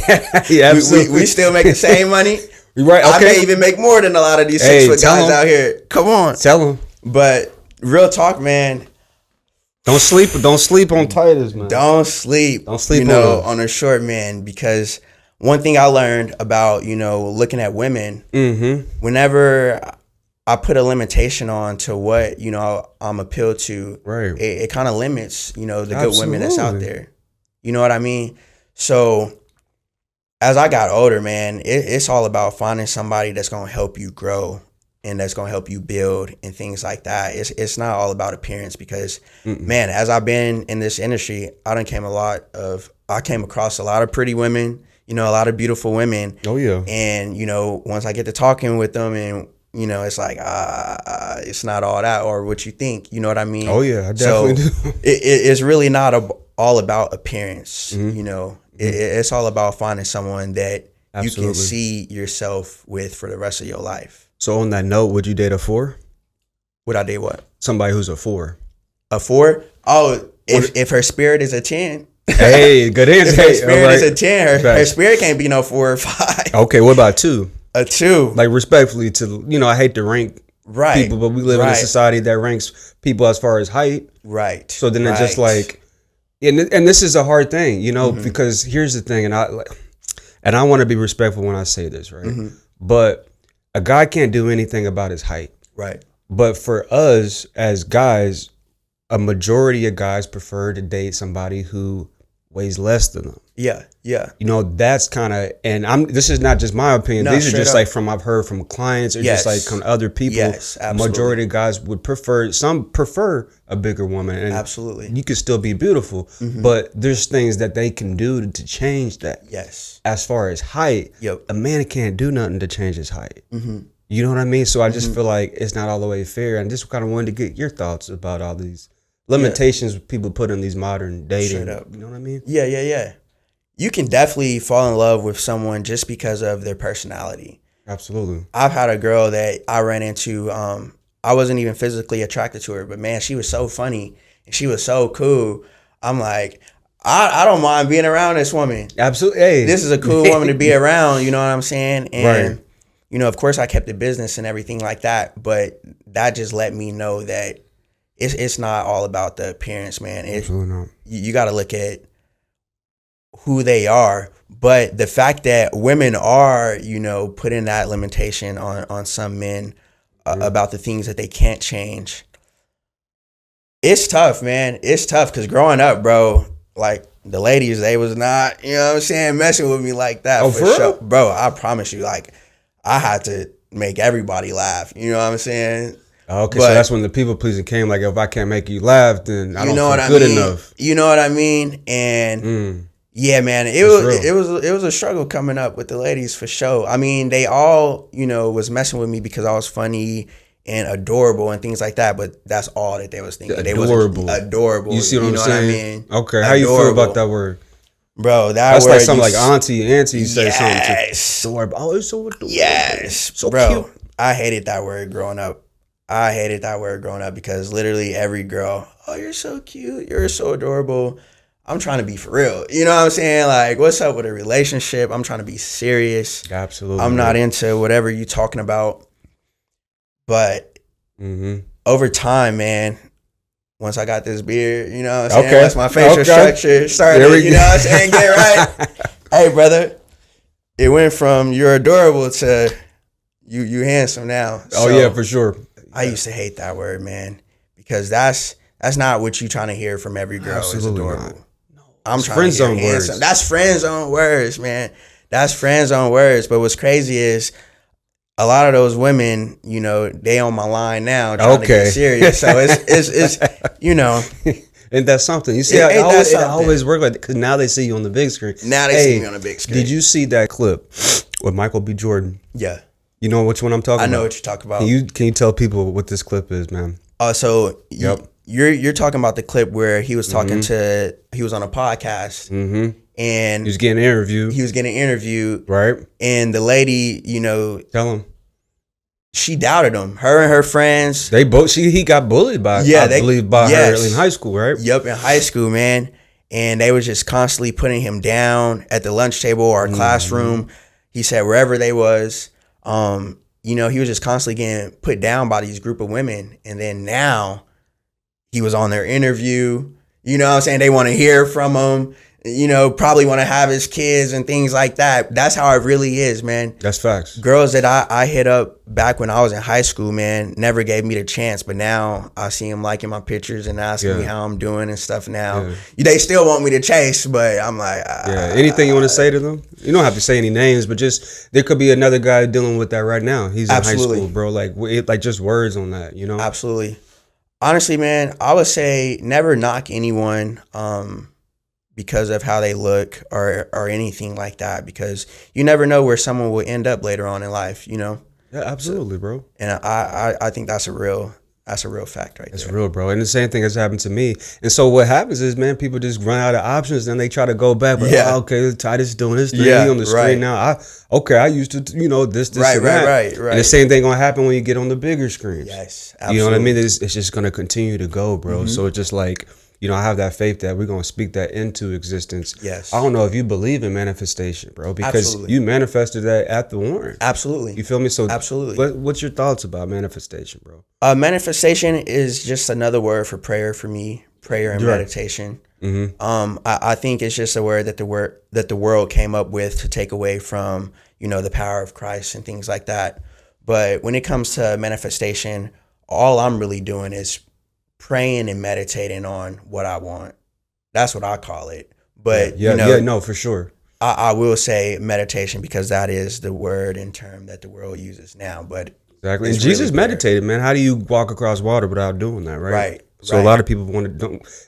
Yeah, absolutely. We still make the same money. Right. Okay. I may even make more than a lot of these 6 foot guys out here. Come on. Tell them. But real talk, man. Don't sleep on Titus, man. Don't sleep you know, on a short man, because one thing I learned about, you know, looking at women, whenever I put a limitation on to what, you know, I'm appealed to, it kind of limits, you know, the good women that's out there. You know what I mean? So as I got older, man, it's all about finding somebody that's going to help you grow and that's going to help you build and things like that. It's not all about appearance, because, man, as I've been in this industry, I came across a lot of pretty women, you know, a lot of beautiful women. Oh, yeah. And, you know, once I get to talking with them, and, you know, it's like, it's not all that or what you think. You know what I mean? Oh, yeah, I definitely do. It's really not all about appearance, you know. It's all about finding someone that you can see yourself with for the rest of your life. So on that note, would you date a 4? Would I date what? Somebody who's a 4. A 4? Oh, if her spirit is a 10. Hey, good answer. If her spirit is a 10, her spirit can't be no 4 or 5. Okay, what about 2? A 2. Like, respectfully to, you know, I hate to rank people, but we live in a society that ranks people as far as height. Right. So then it's just like, and this is a hard thing, you know, because here's the thing, and I want to be respectful when I say this, right? But a guy can't do anything about his height. Right. But for us as guys, a majority of guys prefer to date somebody who weighs less than them. Yeah. You know, that's kind of, and this is not just my opinion. No, these are just like I've heard from clients or just like from other people. Yes, absolutely. Majority of guys would some prefer a bigger woman. And absolutely. You can still be beautiful, but there's things that they can do to change that. Yes. As far as height, a man can't do nothing to change his height. You know what I mean? So I just feel like it's not all the way fair. And just kind of wanted to get your thoughts about all these limitations people put in these modern dating. Straight up. You know what I mean? Yeah. You can definitely fall in love with someone just because of their personality. Absolutely. I've had a girl that I ran into, I wasn't even physically attracted to her, but man, she was so funny and she was so cool. I'm like, I don't mind being around this woman. Absolutely. Hey. This is a cool woman to be around, you know what I'm saying? And, you know, of course I kept the business and everything like that, but that just let me know that it's not all about the appearance, man. Absolutely not. You got to look at who they are. But the fact that women are, you know, putting that limitation on some men about the things that they can't change, it's tough, man. It's tough because growing up, bro, like the ladies, they was not, you know what I'm saying, messing with me like that. Oh, for sure? Bro, I promise you, like, I had to make everybody laugh. You know what I'm saying? Okay, so that's when the people pleasing came. Like, if I can't make you laugh, then I don't feel good enough. You know what I mean? And yeah, man, it was a struggle coming up with the ladies for sure. I mean, they all, you know, was messing with me because I was funny and adorable and things like that. But that's all that they was thinking. Adorable. They was adorable. You see what I'm saying? What I mean? Okay, how you feel about that word? Bro, that's like something like auntie say something to. Adorable. Oh, it's so adorable. Yes, so bro. Cute. I hated that word growing up. Because literally every girl, oh, you're so cute, you're so adorable. I'm trying to be for real. You know what I'm saying? Like, what's up with a relationship? I'm trying to be serious. Absolutely. I'm not into whatever you talking about. But over time, man, once I got this beard, you know what I'm saying? Once my facial structure started, you know what I'm saying? Get right. Hey, brother, it went from you're adorable to you handsome now. Oh, yeah, for sure. I used to hate that word, man, because that's not what you trying to hear from every girl. Absolutely is adorable. Not. No, I'm trying to hear handsome. That's friend zone words, man. That's friend zone words. But what's crazy is a lot of those women, you know, they on my line now trying to get serious. So it's you know. And that's something. You see, it always work like that because now they see you on the big screen. Now they see me on the big screen. Did you see that clip with Michael B. Jordan? Yeah. You know which one I'm talking about? I know what you're talking about. Can you tell people what this clip is, man? So you're talking about the clip where he was talking to, he was on a podcast and he was getting interviewed. Right. And the lady, you know, tell him. She doubted him. Her and her friends. He got bullied by, I believe, by her in high school, right? Yep, in high school, man. And they was just constantly putting him down at the lunch table or classroom. He said wherever they was. You know, he was just constantly getting put down by these group of women. And then now he was on their interview, you know what I'm saying? They want to hear from him, you know, probably want to have his kids and things like that. That's how it really is, man. That's facts. Girls that I hit up back when I was in high school, man, never gave me the chance. But now I see them liking my pictures and asking me how I'm doing and stuff now. Yeah. They still want me to chase, but I'm like... Anything you want to say to them? You don't have to say any names, but just... There could be another guy dealing with that right now. He's in high school, bro. Like just words on that, you know? Absolutely. Honestly, man, I would say never knock anyone... because of how they look or anything like that, because you never know where someone will end up later on in life, you know? Yeah, absolutely, bro. And I think that's a real fact right there. It's real, bro. And the same thing has happened to me. And so what happens is, man, people just run out of options and they try to go back. But, okay, Titus doing his thing on the screen now. I used to, you know, this, and that. Right. And the same thing going to happen when you get on the bigger screens. Yes, absolutely. You know what I mean? It's just going to continue to go, bro. So it's just like... You know, I have that faith that we're going to speak that into existence. Yes. I don't know if you believe in manifestation, bro, because you manifested that at the Warren. Absolutely. You feel me? So absolutely. What's your thoughts about manifestation, bro? Manifestation is just another word for prayer for me, prayer and meditation. I think it's just a word that the world came up with to take away from, you know, the power of Christ and things like that. But when it comes to manifestation, all I'm really doing is praying and meditating on what I want. That's what I call it. But for sure. I will say meditation because that is the word and term that the world uses now. But exactly. And Jesus meditated, man. How do you walk across water without doing that, right? Right. So a lot of people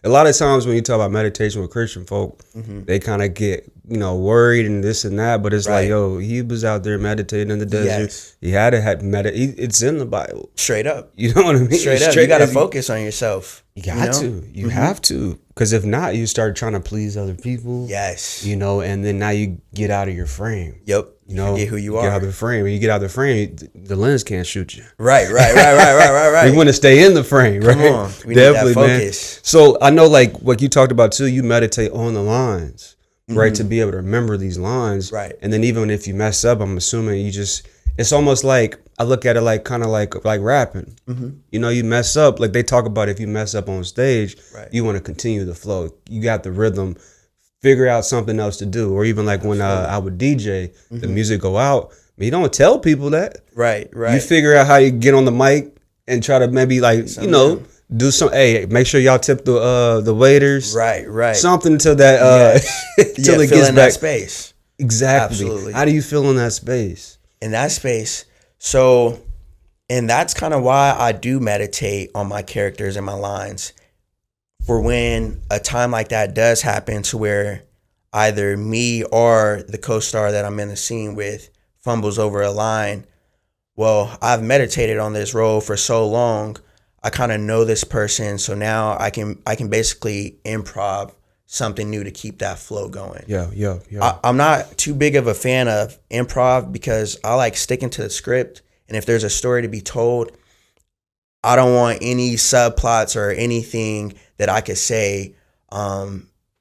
a lot of times when you talk about meditation with Christian folk, they kind of get, you know, worried and this and that, but it's like, yo, he was out there meditating in the desert. Yes. He had to have it's in the Bible. Straight up. You know what I mean? Straight up. You got to focus on yourself. You got to. You have to. Because if not, you start trying to please other people. Yes. You know, and then now you get out of your frame. Yep. You know, forget who you are. Get out of the frame. When you get out of the frame, the lens can't shoot you. Right. We want to stay in the frame, right? Come on. We definitely need that focus. Man. So I know, like what you talked about too, you meditate on the lines, right? To be able to remember these lines. Right. And then even if you mess up, I'm assuming it's almost like, I look at it like kind of like rapping. You know, you mess up, like they talk about if you mess up on stage, you want to continue the flow. You got the rhythm, figure out something else to do. Or even like when I would DJ, the music go out, but you don't tell people that. Right. You figure out how you get on the mic and try to maybe like, you know, do some, make sure y'all tip the waiters. Right. Something till that, till it gets back. That space. Exactly. Absolutely. How do you feel in that space? In that space. So And that's kind of why I do meditate on my characters and my lines. For when a time like that does happen to where either me or the co-star that I'm in the scene with fumbles over a line, well, I've meditated on this role for so long. I kind of know this person, so now I can basically improv something new to keep that flow going. Yeah. I'm not too big of a fan of improv because I like sticking to the script. And if there's a story to be told, I don't want any subplots or anything that I could say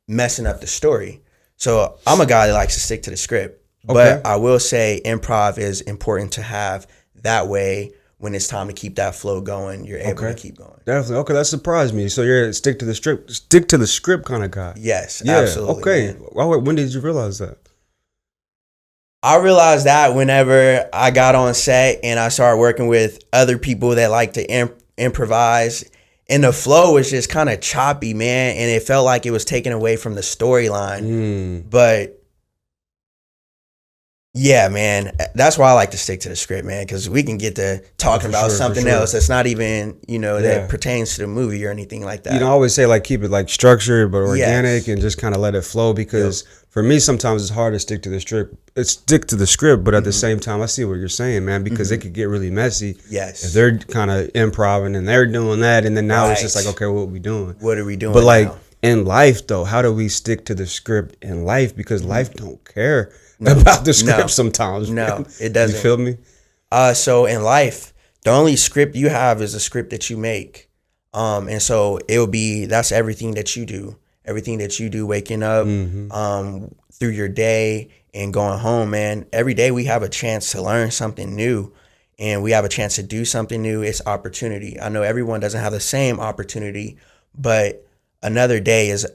messing up the story. So I'm a guy that likes to stick to the script. Okay. But I will say improv is important to have. That way, when it's time to keep that flow going, you're able to keep going. Definitely. Okay, that surprised me. So you're a stick to the script kind of guy. Yes, absolutely. Okay. When did you realize that? I realized that whenever I got on set and I started working with other people that like to improvise, and the flow was just kind of choppy, man, and it felt like it was taken away from the storyline. But yeah, man, that's why I like to stick to the script, man, because we can get to talking about something else that's not even, that pertains to the movie or anything like that. I always say, like, keep it, like, structured but organic and just kind of let it flow because for me, sometimes it's hard to stick to the script, but at the same time, I see what you're saying, man, because it could get really messy. Yes. If they're kind of improvising and they're doing that, and then now it's just like, okay, what are we doing? What are we doing But, like, now? In life, though, how do we stick to the script in life? Because life don't care about the script sometimes. No, it doesn't. You feel me? So in life, the only script you have is the script that you make. And so that's everything that you do. Everything that you do waking up through your day and going home, man. Every day we have a chance to learn something new and we have a chance to do something new. It's opportunity. I know everyone doesn't have the same opportunity, but another day is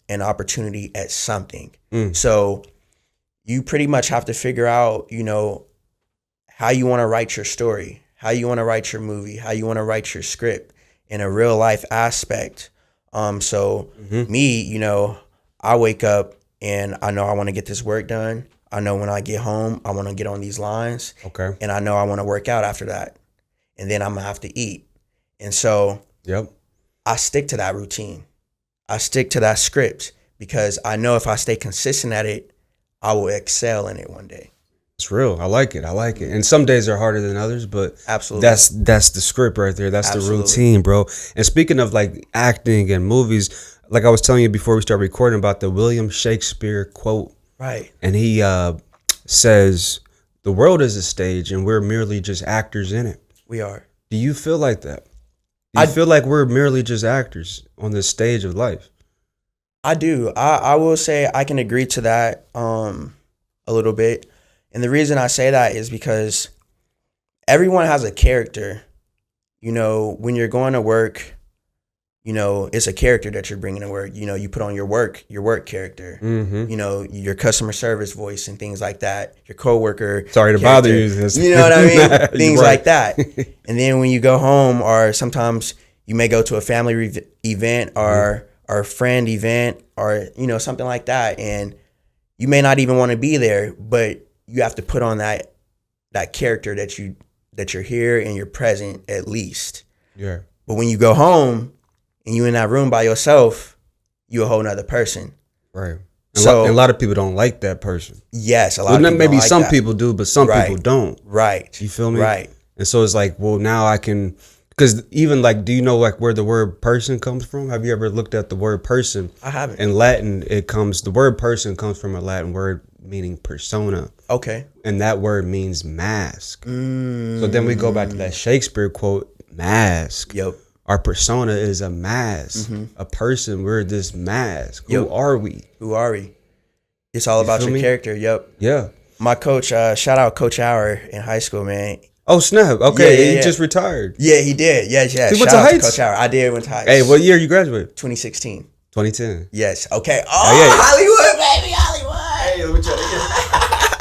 an opportunity at something. So you pretty much have to figure out, how you want to write your story, how you want to write your movie, how you want to write your script in a real life aspect. Me, I wake up and I know I want to get this work done. I know when I get home, I want to get on these lines. Okay. And I know I want to work out after that. And then I'm going to have to eat. And so I stick to that routine. I stick to that script because I know if I stay consistent at it, I will excel in it one day. It's real. I like it. And some days are harder than others, but absolutely, that's the script right there. That's the routine, bro. And speaking of like acting and movies, like I was telling you before we started recording about the William Shakespeare quote. Right. And he says, "The world is a stage and we're merely just actors in it." We are. Do you feel like that? Do you feel like we're merely just actors on this stage of life? I do. I will say I can agree to that a little bit. And the reason I say that is because everyone has a character. When you're going to work, it's a character that you're bringing to work. You put on your work character. Your customer service voice and things like that. Your coworker. Sorry to bother you. You know what I mean? Things like that. And then when you go home, or sometimes you may go to a family event or a friend event or something like that, and you may not even want to be there, but you have to put on that character that you're here and you're present at least. Yeah. But when you go home and you're in that room by yourself, you're a whole nother person. Right. So a lot of people don't like that person. Yes, a lot of people maybe don't like some that. People do, but some people don't. Right. You feel me? Right. And so it's like, well, now I can, because even like, do you know like where the word person comes from? Have you ever looked at the word person? I haven't. In Latin, the word person comes from a Latin word meaning persona. Okay. And that word means mask. So then we go back to that Shakespeare quote, mask. Yep. Our persona is a mask. A person, we're this mask. Yep. Who are we? It's all about your character. Yep. Yeah. My coach, shout out Coach Hour in high school, man. Oh, snap. Okay. He just retired. Yeah, he did. Yeah. He went Shout to out Heights? Coach Hour. I did went to Heights. Hey, what year you graduated? 2016. 2010. Yes. Okay. Oh, Hollywood, baby. Hollywood. Hey, let me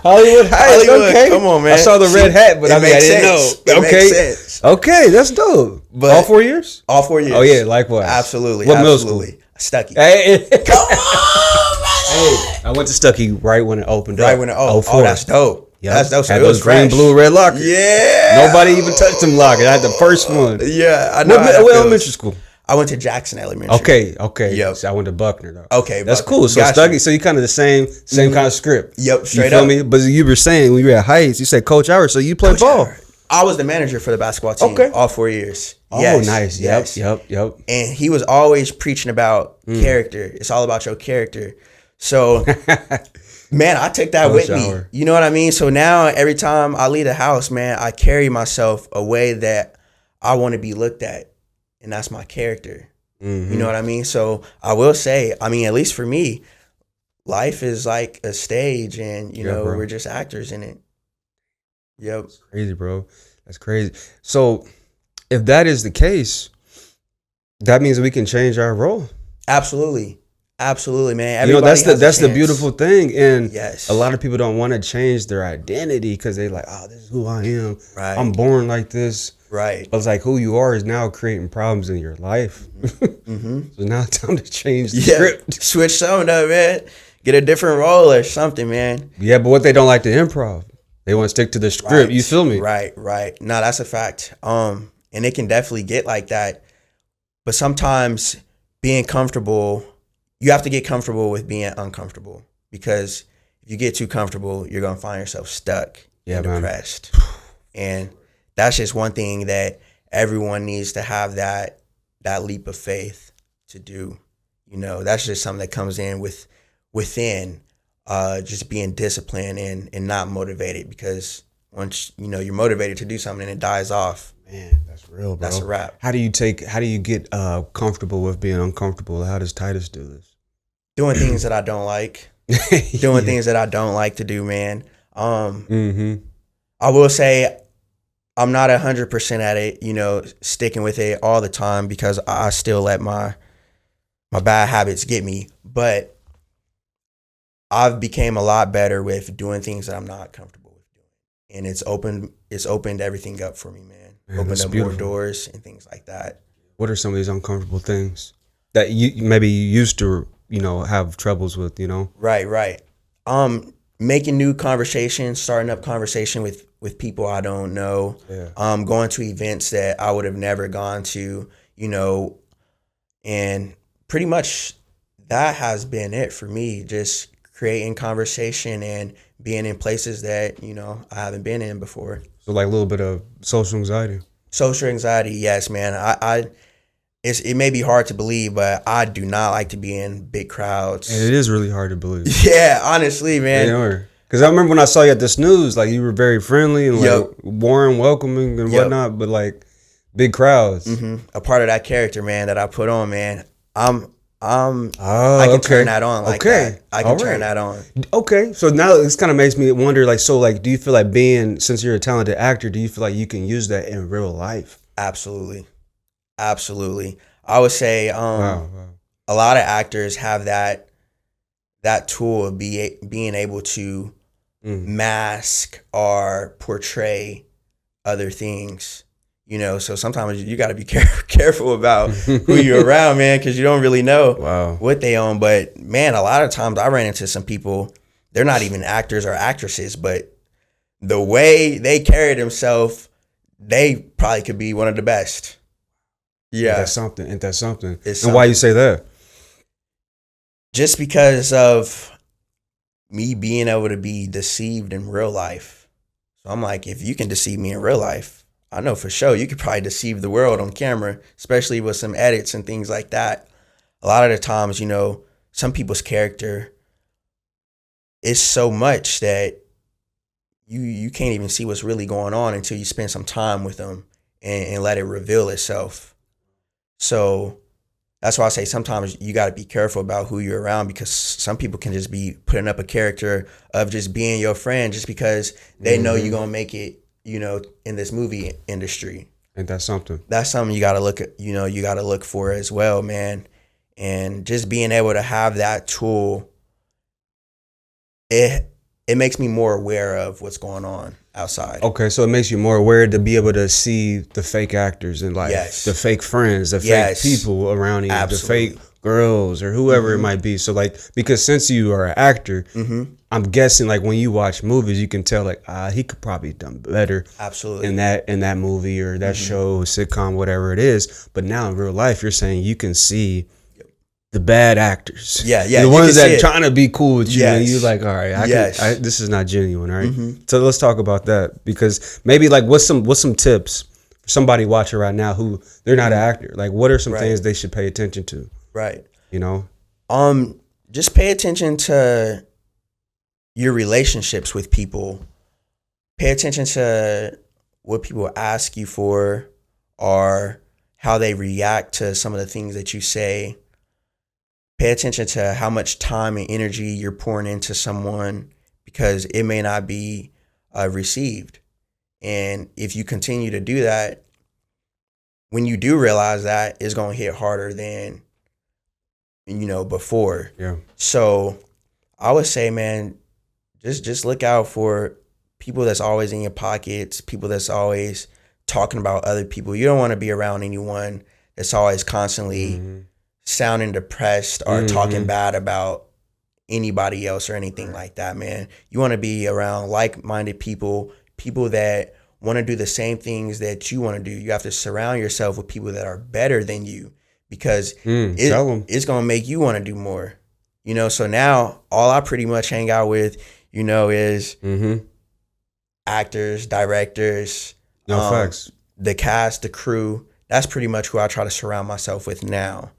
Hollywood Heights. Okay. Come on, man. I saw the red hat, but I didn't know. It makes sense. Okay, that's dope. But all 4 years? All 4 years. Oh, yeah, likewise. Absolutely. What middle school? Stuckey. Hey. Come on, brother. Hey, I went to Stuckey right when it opened up. Right when it opened. Oh, that's dope. Yeah, That's had it was those green, fresh. blue, red lockers. Yeah. Nobody even touched them lockers. I had the first one. Yeah, I know. What elementary school? I went to Jackson Elementary. Okay. Yep. So I went to Buckner though. Okay, that's Buckner. cool. So Gotcha. so you kind of the same kind of script. Yep, straight you feel up. me? But you were saying when you were at Heights, you said Coach Howard, so you played ball. Howard. I was the manager for the basketball team. Okay. All 4 years. Oh, Yes, nice. yes. Yep. And he was always preaching about character. It's all about your character. So, man, I took that with me. You know what I mean? So now every time I leave the house, man, I carry myself a way that I want to be looked at. And that's my character. You know what I mean? So I will say, I mean, at least for me, life is like a stage and, you know, we're just actors in it. Yep. That's crazy, bro. That's crazy. So if that is the case, that means we can change our role. Absolutely, man. You know, that's the beautiful thing, and yes, a lot of people don't want to change their identity because they like, oh, this is who I am. Right. I'm born like this. Right. But it's like who you are is now creating problems in your life. So now it's time to change the script. Switch something up, man. Get a different role or something, man. Yeah, but what they don't like to improv. They want to stick to the script. Right. You feel me? Right. No, that's a fact. And it can definitely get like that. But sometimes being comfortable, you have to get comfortable with being uncomfortable, because if you get too comfortable, you're going to find yourself stuck and depressed. And that's just one thing that everyone needs to have that leap of faith to do. You know, that's just something that comes in within just being disciplined and not motivated, because once, you know, you're motivated to do something and it dies off. Man, that's real, bro. That's a wrap. How do you get comfortable with being uncomfortable? How does Titus do this? Doing things that I don't like. Doing things that I don't like to do, man. I will say I'm not 100% at it, you know, sticking with it all the time, because I still let my bad habits get me. But I've became a lot better with doing things that I'm not comfortable with doing. And it's opened everything up for me, man. Opened up more doors and things like that. What are some of these uncomfortable things that you used to, you know, have troubles with, you know? Right. Making new conversations, starting up conversation with people I don't know. Yeah. Going to events that I would have never gone to, you know, and pretty much that has been it for me. Just creating conversation and being in places that, you know, I haven't been in before. So like a little bit of social anxiety. Social anxiety, yes, man. It may be hard to believe, but I do not like to be in big crowds. And it is really hard to believe. Yeah, honestly, man. Because I remember when I saw you at the Snooze, like you were very friendly and like warm, welcoming and whatnot, but like big crowds. A part of that character, man, that I put on, man. I can turn that on like that. I can turn that on. Okay. So now this kind of makes me wonder, like, so like, do you feel like since you're a talented actor, do you feel like you can use that in real life? Absolutely. I would say a lot of actors have that tool of being able to mask or portray other things. You know, so sometimes you got to be careful about who you're around, man, because you don't really know what they own. But, man, a lot of times I ran into some people, they're not even actors or actresses, but the way they carry themselves, they probably could be one of the best. Yeah. Ain't that something? And why you say that? Just because of me being able to be deceived in real life. So I'm like, if you can deceive me in real life, I know for sure you could probably deceive the world on camera, especially with some edits and things like that. A lot of the times, you know, some people's character is so much that you can't even see what's really going on until you spend some time with them and let it reveal itself. So that's why I say sometimes you got to be careful about who you're around, because some people can just be putting up a character of just being your friend just because they know you're going to make it, you know, in this movie industry. Ain't that something? That's something you got to look at, you know, you got to look for as well, man. And just being able to have that tool, it makes me more aware of what's going on outside. Okay, so it makes you more aware to be able to see the fake actors and like the fake friends, the fake people around you, the fake girls or whoever it might be. So like, because since you are an actor, I'm guessing like when you watch movies, you can tell like he could probably done better. Absolutely. In that movie or that show, sitcom, whatever it is. But now in real life, you're saying you can see the bad actors. Yeah. The ones that are trying to be cool with you, and you're like, all right, this is not genuine, right? So let's talk about that, because maybe like what's some tips for somebody watching right now who they're not an actor? Like, what are some things they should pay attention to? Right. You know, just pay attention to your relationships with people. Pay attention to what people ask you for, or how they react to some of the things that you say. Pay attention to how much time and energy you're pouring into someone, because it may not be received. And if you continue to do that, when you do realize that, it's going to hit harder than, before. Yeah. So I would say, man, just look out for people that's always in your pockets, people that's always talking about other people. You don't want to be around anyone that's always constantly sounding depressed or talking bad about anybody else or anything like that, man. You want to be around like-minded people that want to do the same things that you want to do. You have to surround yourself with people that are better than you, because it's going to make you want to do more. So now all I pretty much hang out with, is actors, directors, facts. The cast, the crew. That's pretty much who I try to surround myself with now.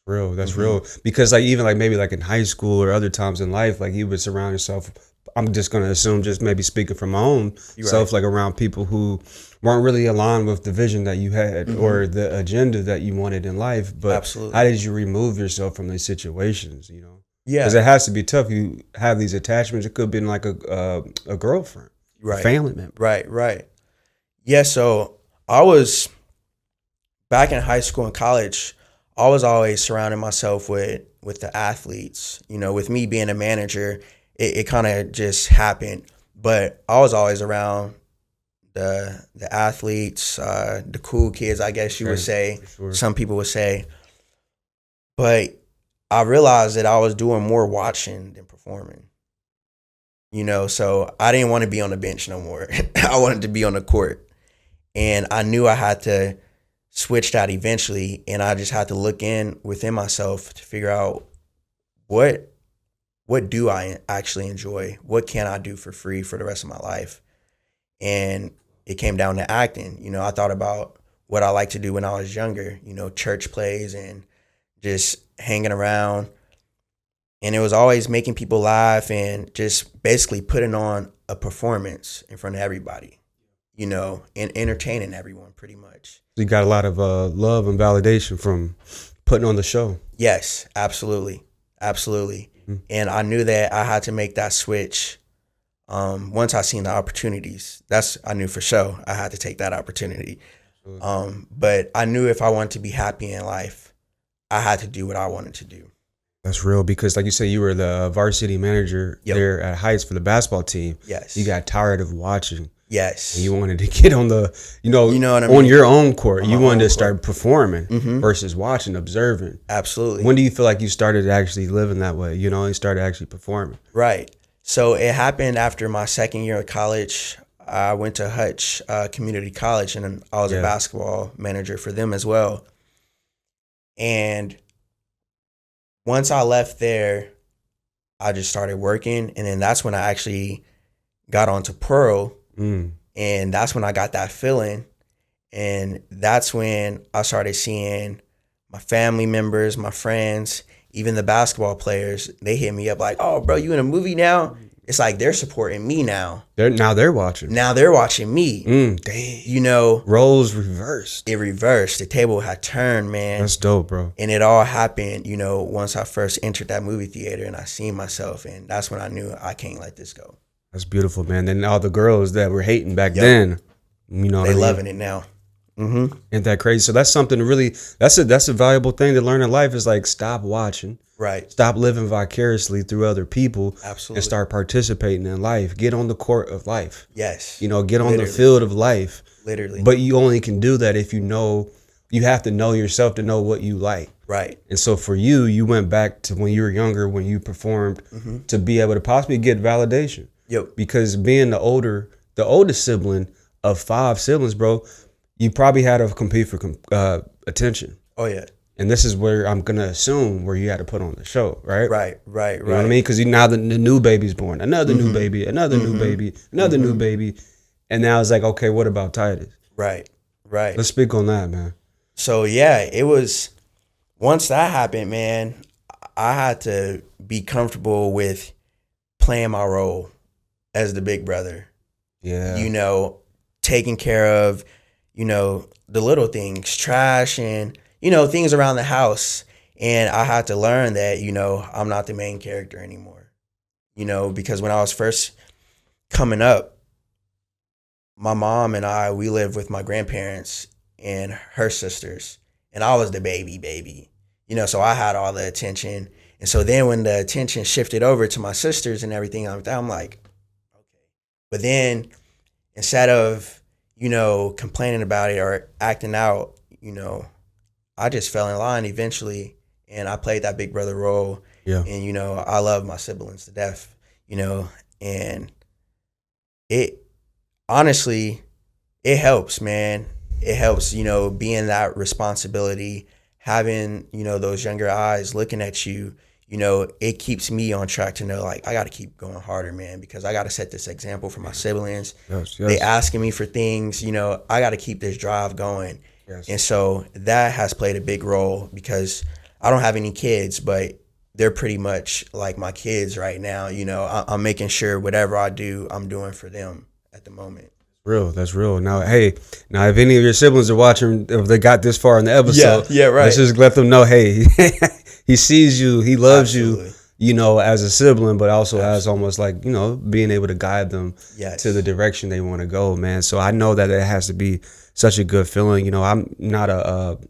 That's real. Because like even like maybe like in high school or other times in life, like you would surround yourself, I'm just going to assume, just maybe speaking from my own self, like around people who weren't really aligned with the vision that you had or the agenda that you wanted in life. But absolutely, how did you remove yourself from these situations, Yeah. Because it has to be tough. You have these attachments. It could have been like a girlfriend, a family member. Right. Yeah, so I was, back in high school and college, I was always surrounding myself with the athletes. With me being a manager, it kind of just happened. But I was always around the athletes, the cool kids, I guess you would say. Sure. Some people would say. But I realized that I was doing more watching than performing. So I didn't want to be on the bench no more. I wanted to be on the court. And I knew I had to switch that eventually, and I just had to look within myself to figure out what do I actually enjoy? What can I do for free for the rest of my life? And it came down to acting. I thought about what I liked to do when I was younger, church plays and just hanging around. And it was always making people laugh and just basically putting on a performance in front of everybody, and entertaining everyone pretty much. You got a lot of love and validation from putting on the show. Yes, absolutely. And I knew that I had to make that switch once I seen the opportunities. I knew for sure I had to take that opportunity. But I knew if I wanted to be happy in life, I had to do what I wanted to do. That's real, because like you said, you were the varsity manager there at Heights for the basketball team. Yes. You got tired of watching. Yes. And you wanted to get on the, what I on mean? your own court. On You my wanted own to start court. performing versus watching, observing. Absolutely. When do you feel like you started actually living that way? You started actually performing. Right. So it happened after my second year of college. I went to Hutch Community College, and I was a basketball manager for them as well. And once I left there, I just started working, and then that's when I actually got onto Pearl. And that's when I got that feeling. And that's when I started seeing my family members, my friends, even the basketball players. They hit me up like, "Oh, bro, you in a movie now?" It's like they're supporting me now. They're watching. Now they're watching me. Dang. Roles reversed. It reversed. The table had turned, man. That's dope, bro. And it all happened, once I first entered that movie theater and I seen myself. And that's when I knew I can't let this go. That's beautiful, man. Then all the girls that were hating back then, they loving it now. Ain't that crazy? So that's something to really, that's a valuable thing to learn in life, is like stop watching. Right. Stop living vicariously through other people. Absolutely. And start participating in life. Get on the court of life. Yes. Get on the field of life. Literally. But you only can do that if you have to know yourself to know what you like. Right. And so for you, you went back to when you were younger, when you performed, to be able to possibly get validation. Yep. Because being the oldest sibling of 5 siblings, bro, you probably had to compete for attention. Oh yeah. And this is where I'm gonna assume where you had to put on the show, right? Right. You know what I mean? Because now the new baby's born, another new baby, another new baby, another new baby, and now it's like, okay, what about Titus? Right. Let's speak on that, man. So yeah, it was, once that happened, man, I had to be comfortable with playing my role as the big brother. Yeah. You know, taking care of, you know, the little things, trash and, you know, things around the house. And I had to learn that, you know, I'm not the main character anymore. You know, because when I was first coming up, my mom and I, we lived with my grandparents and her sisters. And I was the baby. You know, so I had all the attention. And so then when the attention shifted over to my sisters and everything like that, I'm like, okay. But then instead of, you know, complaining about it or acting out, you know, I just fell in line eventually. And I played that big brother role. Yeah. And, you know, I love my siblings to death, you know, and it honestly, it helps, man. It helps, you know, being that responsibility, having, you know, those younger eyes looking at you, you know, it keeps me on track to know, like, I got to keep going harder, man, because I got to set this example for my siblings. Yes. They asking me for things, you know, I got to keep this drive going. Yes. And so that has played a big role because I don't have any kids, but they're pretty much like my kids right now. You know, I'm making sure whatever I do, I'm doing for them at the moment. That's real. Now, hey, if any of your siblings are watching, if they got this far in the episode, yeah, right. Let's just let them know, hey, he sees you, he loves Absolutely. you, you know, as a sibling, but also as almost like, you know, being able to guide them to the direction they want to go, man. So I know that it has to be such a good feeling. You know, I'm not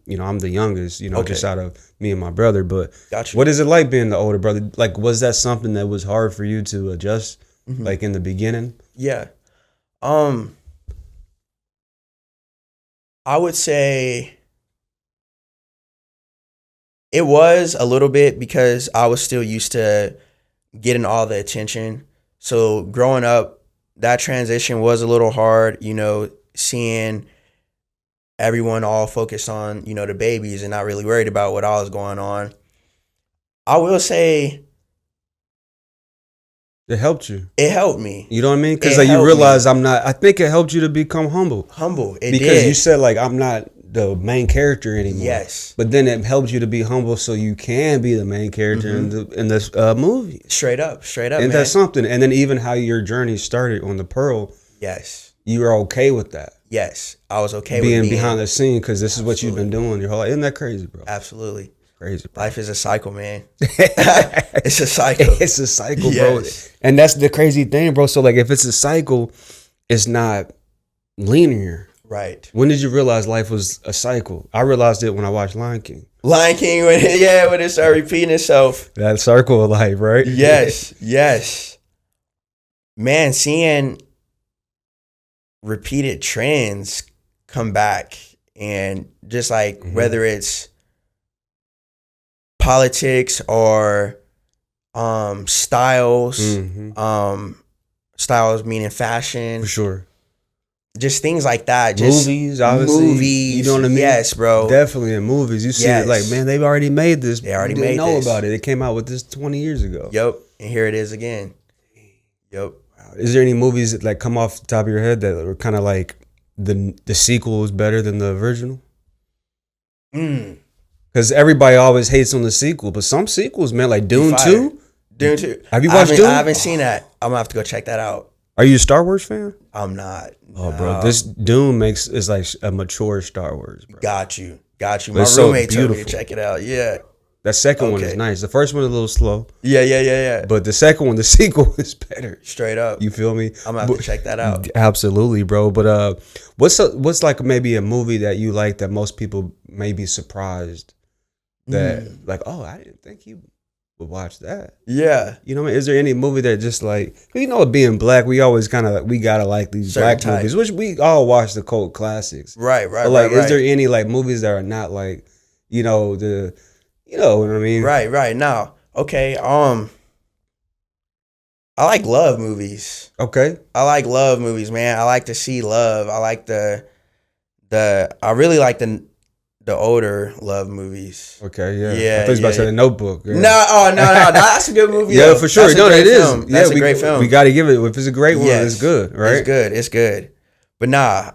you know, I'm the youngest, you know, just out of me and my brother. But what is it like being the older brother? Like, was that something that was hard for you to adjust, like in the beginning? Yeah. I would say it was a little bit because I was still used to getting all the attention. So growing up, that transition was a little hard, you know, seeing everyone all focused on, you know, the babies and not really worried about what all was going on. I will say it helped you. It helped me. You know what I mean? Because like you realize I think it helped you to become humble. Because you said like, I'm not the main character anymore. Yes. But then it helps you to be humble so you can be the main character in this movie. Straight up, and that's something. And then even how your journey started on the Pearl. Yes. You were okay with that. Yes. I was okay with being behind the scene because this is what you've been doing your whole life. Isn't that crazy, bro? Absolutely. Crazy, bro. Life is a cycle, man. It's a cycle. It's a cycle, bro. And that's the crazy thing, bro. So like if it's a cycle, it's not linear. Right. When did you realize life was a cycle? I realized it when I watched Lion King. When it started repeating itself. That circle of life, right? Yes. Man, seeing repeated trends come back and just like whether it's politics or styles, styles meaning fashion. For sure. Just things like that. Just movies, obviously. Movies. You know what I mean? Yes, bro. Definitely in movies. You see it like, man, they've already made this. They already didn't made know this. about it. They came out with this 20 years ago. Yep. And here it is again. Yep. Wow. Is there any movies that like come off the top of your head that were kind of like the sequel is better than the original? Because everybody always hates on the sequel, but some sequels, man, like Dune 2. Dune 2. Have you watched Dune? I haven't seen that. I'm gonna have to go check that out. Are you a Star Wars fan? I'm not. Oh, bro, this Dune is like a mature Star Wars, bro. Got you. My roommate told me to check it out. Yeah. That second one is nice. The first one is a little slow. Yeah. But the second one, the sequel is better. Straight up. You feel me? I'm gonna have to check that out. Absolutely, bro. But what's like maybe a movie that you like that most people may be surprised that like, oh, I didn't think you would watch that. Yeah. You know what I mean? Is there any movie that just like, you know, being black, we always kind of we gotta like these certain black movies, which we all watch the cult classics. Right. But like, is there any like movies that are not like, you know, the You know what I mean? Right. Now, okay. I like love movies. Okay. I like love movies, man. I like to see love. I like I really like the older love movies. Okay, yeah. Yeah, I thought you was about to say The Notebook. Yeah. No, that's a good movie. Yeah, though. for sure. That's No, it is. Film. That's a great film. We got to give it. If it's a great one, it's good, right? It's good. But nah,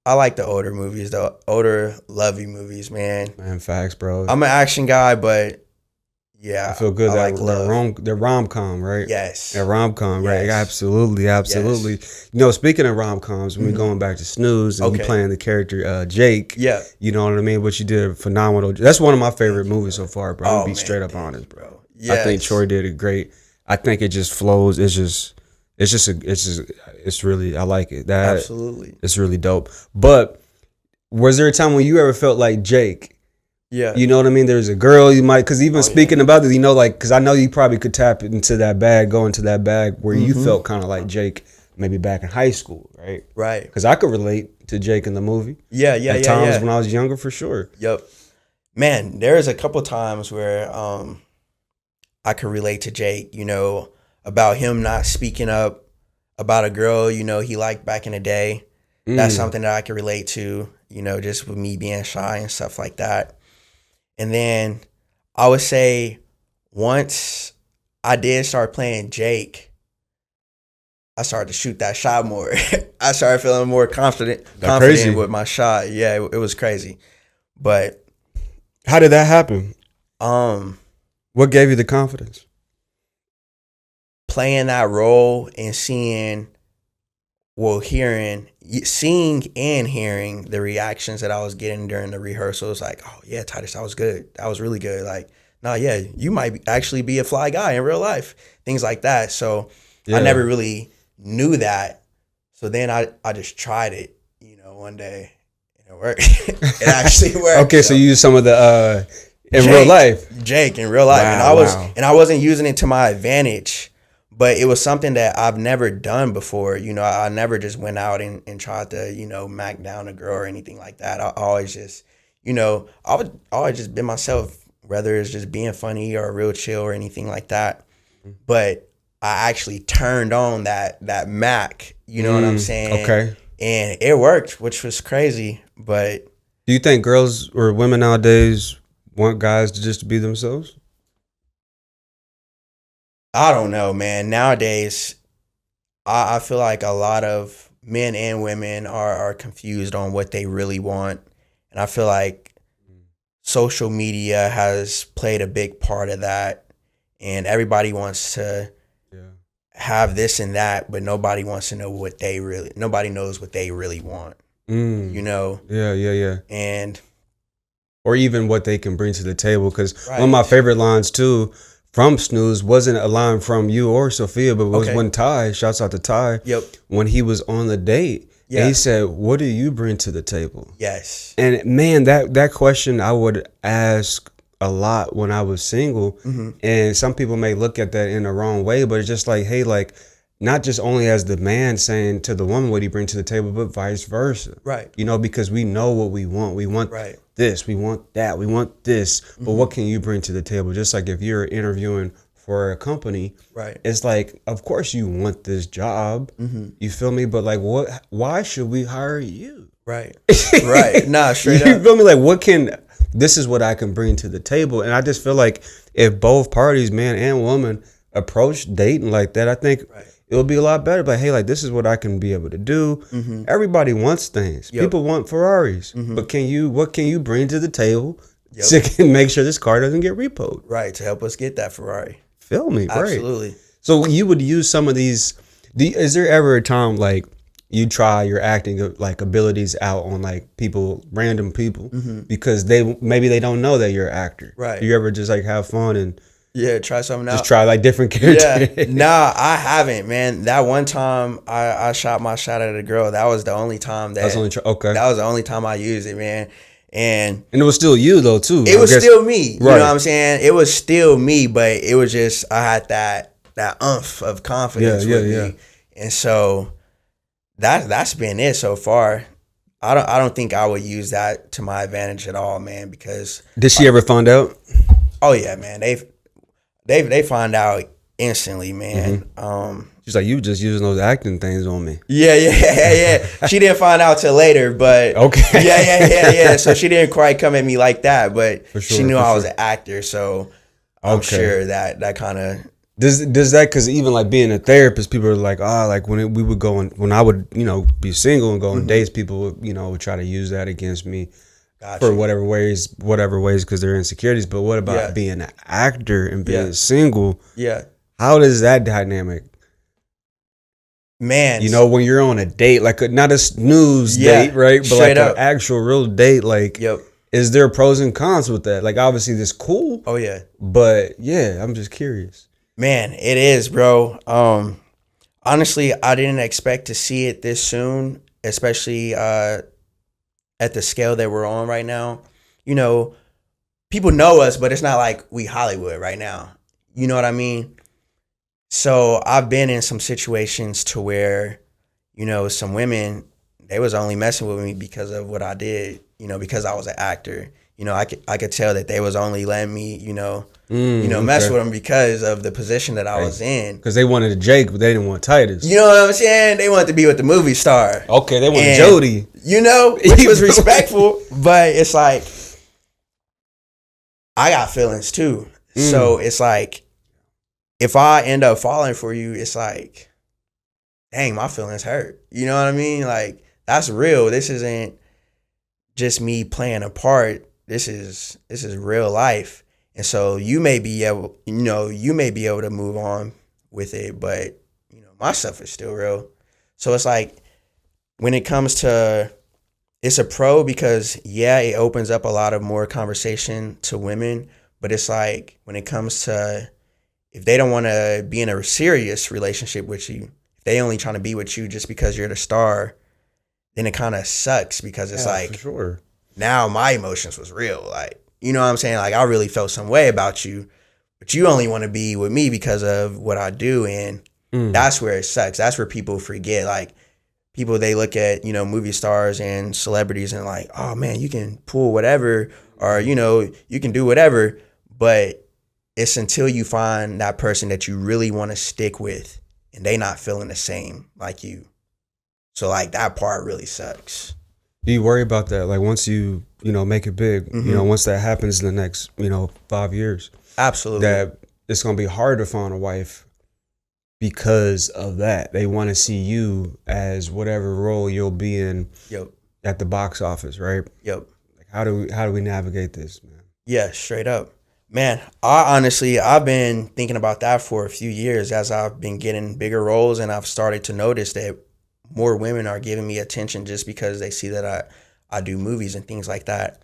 I like the older movies, the older lovey movies, man. Man, facts, bro. I'm an action guy, but yeah, I feel good. I like love. They're rom-com, right? Yes. They're rom-com, right? Yes. Absolutely. Yes. You know, speaking of rom-coms, when we going back to Snooze and you playing the character Jake, yeah, you know what I mean? But you did a phenomenal. That's one of my favorite movies so far, bro. I'm gonna be straight up honest, bro. Yes. I think Troy did it great. I think it just flows. It's really, I like it. Absolutely. It's really dope. But was there a time when you ever felt like Jake? Yeah. You know what I mean? There's a girl you might, because even speaking about this, you know, like, because I know you probably could tap into that bag, go into that bag where you felt kind of like Jake maybe back in high school, right? Right. Because I could relate to Jake in the movie. Yeah. At times when I was younger, for sure. Yep. Man, there's a couple times where I could relate to Jake, you know, about him not speaking up about a girl, you know, he liked back in the day. That's something that I could relate to, you know, just with me being shy and stuff like that. And then I would say once I did start playing Jake, I started to shoot that shot more. I started feeling more confident with my shot. Yeah, it was crazy. But how did that happen? What gave you the confidence? Playing that role and seeing and hearing the reactions that I was getting during the rehearsals, like, oh yeah, Titus, that was good. That was really good. Like, no, yeah, you might actually be a fly guy in real life. Things like that. So I never really knew that. So then I just tried it, you know, one day, and it worked. It actually worked. Okay, so you used some of the real life. Jake in real life. Wow, and I wasn't using it to my advantage. But it was something that I've never done before. You know, I never just went out and tried to, you know, mac down a girl or anything like that. I always just, you know, I would always just be myself, whether it's just being funny or real chill or anything like that. But I actually turned on that Mac, you know what I'm saying? Okay. And it worked, which was crazy. But do you think girls or women nowadays want guys to just be themselves? I don't know, man. Nowadays, I feel like a lot of men and women are confused on what they really want. And I feel like social media has played a big part of that. And everybody wants to have this and that, but nobody wants to know nobody knows what they really want. You know? Yeah. And or even what they can bring to the table. Because one of my favorite lines too from Snooze wasn't a line from you or Sophia, but it was when Ty, shouts out to Ty, when he was on the date, and he said, what do you bring to the table? Yes. And man, that question I would ask a lot when I was single, and some people may look at that in the wrong way, but it's just like, hey, like, not just only as the man saying to the woman what he bring to the table, but vice versa. Right. You know, because we know what we want. We want this, we want that, we want this. But what can you bring to the table? Just like if you're interviewing for a company, it's like, of course you want this job. You feel me? But like, why should we hire you? Right. Nah, straight you up. feel me? Like, this is what I can bring to the table. And I just feel like if both parties, man and woman, approach dating like that, I think it'll be a lot better. But hey, like, this is what I can be able to do. Everybody wants things. People want Ferraris. But what can you bring to the table to make sure this car doesn't get repoed? Right, to help us get that Ferrari. Feel me? Absolutely. Right. So you would use some of these. Is there ever a time like you try your acting like abilities out on like random people, because maybe they don't know that you're an actor? Right. Do you ever just like have fun and try something out? Just try like different characters. Yeah. Nah, I haven't, man. That one time I shot my shot at a girl. That was the only time that. That was the only time I used it, man. And it was still you though too. It was still me. You know what I'm saying? It was still me, but it was just I had that oomph of confidence with me. And so that's been it so far. I don't think I would use that to my advantage at all, man, because Did she ever find out? oh yeah, man. They find out instantly, man. She's like, you just using those acting things on me. Yeah. She didn't find out till later, but okay. Yeah. So she didn't quite come at me like that, but she knew I was an actor, so I'm sure that kind of does that, because even like being a therapist, people are like, like we would go when I would be single and go on dates, people would would try to use that against me. For whatever ways, because they're insecurities. But what about being an actor and being single? Yeah. How does that dynamic? Man. When you're on a date, like not a snooze date, right? But like an actual real date, like, is there pros and cons with that? Like, obviously this cool. Oh, yeah. But yeah, I'm just curious. Man, it is, bro. Honestly, I didn't expect to see it this soon, especially at the scale that we're on right now. People know us, but it's not like we Hollywood right now. You know what I mean? So I've been in some situations to where, some women, they was only messing with me because of what I did, because I was an actor. I could tell that they was only letting me, mess with them because of the position that I was in. Because they wanted Jake, but they didn't want Titus. You know what I'm saying? They wanted to be with the movie star. Okay, they wanted Jody. Which was respectful, but it's like, I got feelings too. So it's like, if I end up falling for you, it's like, dang, my feelings hurt. You know what I mean? Like, that's real. This isn't just me playing a part. This is real life. And so you may be able to move on with it, but my stuff is still real. So it's like, when it comes to, it's a pro because it opens up a lot of more conversation to women, but it's like, when it comes to, if they don't want to be in a serious relationship with you, if they only trying to be with you just because you're the star, then it kind of sucks, because it's like, for sure. Now my emotions was real. Like, you know what I'm saying? Like, I really felt some way about you, but you only want to be with me because of what I do. And that's where it sucks. That's where people forget. Like, people, they look at, movie stars and celebrities and like, oh man, you can pull whatever, or, you can do whatever. But it's until you find that person that you really want to stick with and they not feeling the same like you. So like, that part really sucks. Do you worry about that? Like, once you make it big, once that happens in the next, 5 years. Absolutely. That it's going to be hard to find a wife because of that. They want to see you as whatever role you'll be in at the box office, right? Yep. Like, how do we navigate this, man? Yeah, straight up. Man, I've been thinking about that for a few years as I've been getting bigger roles, and I've started to notice that more women are giving me attention just because they see that I do movies and things like that.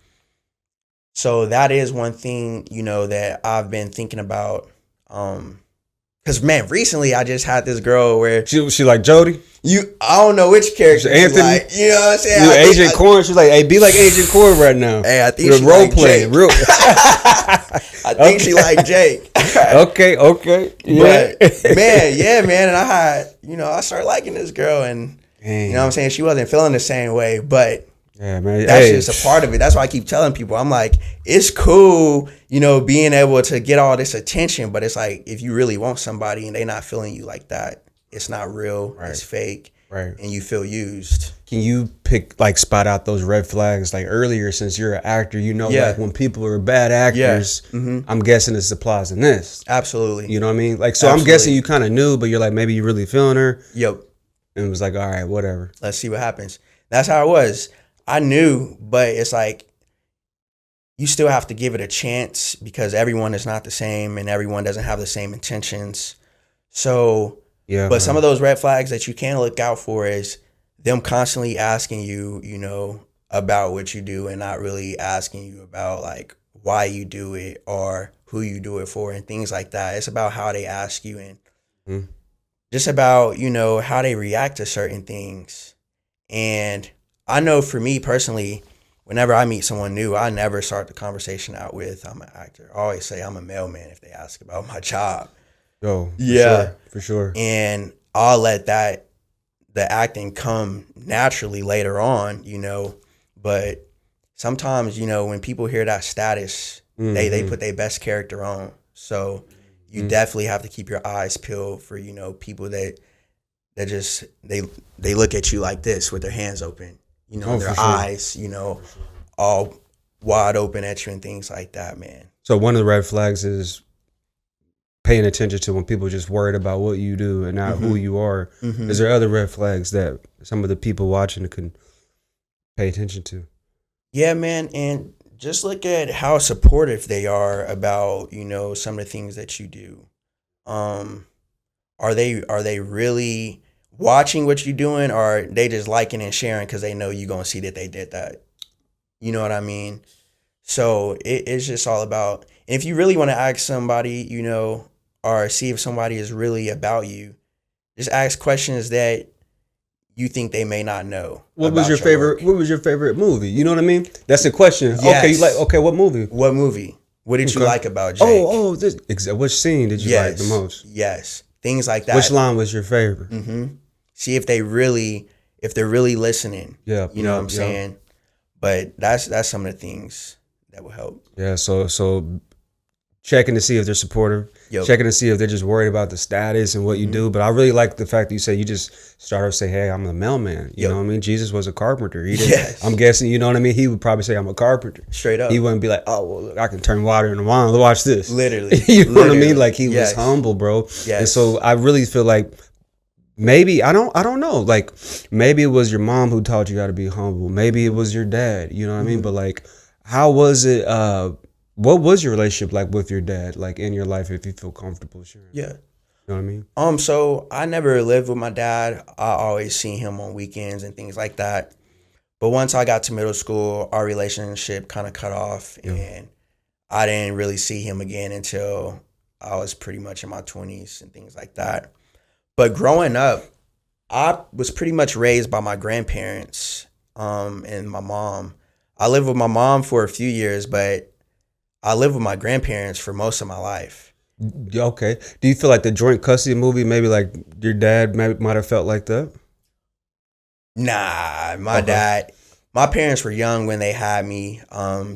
So that is one thing, that I've been thinking about. Cause man, recently I just had this girl where she like Jody. I don't know which character Anthony. Like, you know what I'm saying? Agent Corn. She's like, hey, be like Agent Corn right now. Hey, I think she role like playing. Real. I think she like Jake. Okay. Yeah. But man, and I had, I started liking this girl, and you know what I'm saying? She wasn't feeling the same way, but yeah, man. That's just a part of it. That's why I keep telling people, I'm like, it's cool, being able to get all this attention, but it's like, if you really want somebody and they not feeling you like that, it's not real, right. It's fake, right? And you feel used. Can you spot out those red flags like earlier, since you're an actor, like when people are bad actors, I'm guessing this applies in this. Absolutely. You know what I mean? Like, so absolutely. I'm guessing you kind of knew, but you're like, maybe you really feeling her. Yep. And it was like, all right, whatever. Let's see what happens. That's how it was. I knew, but it's like, you still have to give it a chance, because everyone is not the same and everyone doesn't have the same intentions. So, yeah. But some of those red flags that you can look out for is them constantly asking you, about what you do, and not really asking you about like why you do it or who you do it for and things like that. It's about how they ask you, and just about, how they react to certain things. And I know for me personally, whenever I meet someone new, I never start the conversation out with, I'm an actor. I always say I'm a mailman if they ask about my job. Oh, yeah. For sure. And I'll let the acting come naturally later on, you know, but sometimes, you know, when people hear that status, they put their best character on. So you definitely have to keep your eyes peeled for, you know, people that just, they look at you like this with their hands open, you know, their eyes, you know, all wide open at you and things like that, man. So one of the red flags is paying attention to when people just worried about what you do and not who you are. Is there other red flags that some of the people watching can pay attention to? Yeah, man. And just look at how supportive they are about, you know, some of the things that you do. Are they really watching what you're doing, or are they just liking and sharing because they know you're going to see that they did that? You know what I mean? So it's just all about, and if you really want to ask somebody, you know, or see if somebody is really about you, just ask questions that you think they may not know. What was your favorite? What was your favorite movie? You know what I mean? That's the question. Yes. Okay, what movie? What movie? What did you like about Jake? Which scene did you like the most? Yes, things like that. Which line was your favorite? See if they're really listening. Yeah, you know what I'm saying. But that's some of the things that will help. Yeah, so checking to see if they're supportive, checking to see if they're just worried about the status and what you do. But I really like the fact that you say you just started to say, hey, I'm the mailman. You know what I mean? Jesus was a carpenter. He didn't, I'm guessing, you know what I mean? He would probably say, I'm a carpenter. Straight up. He wouldn't be like, oh, well, look, I can turn water into wine. Watch this. Literally. You know what I mean? Like he was humble, bro. Yes. And so I really feel like maybe, I don't know. Like maybe it was your mom who taught you how to be humble. Maybe it was your dad. You know what I mean? But like, how was it, what was your relationship like with your dad, like in your life, if you feel comfortable sharing? Yeah. You know what I mean? So I never lived with my dad. I always seen him on weekends and things like that. But once I got to middle school, our relationship kind of cut off, and I didn't really see him again until I was pretty much in my 20s and things like that. But growing up, I was pretty much raised by my grandparents and my mom. I lived with my mom for a few years, but I lived with my grandparents for most of my life. Okay. Do you feel like the joint custody movie, maybe like your dad might have felt like that? Nah, my parents were young when they had me.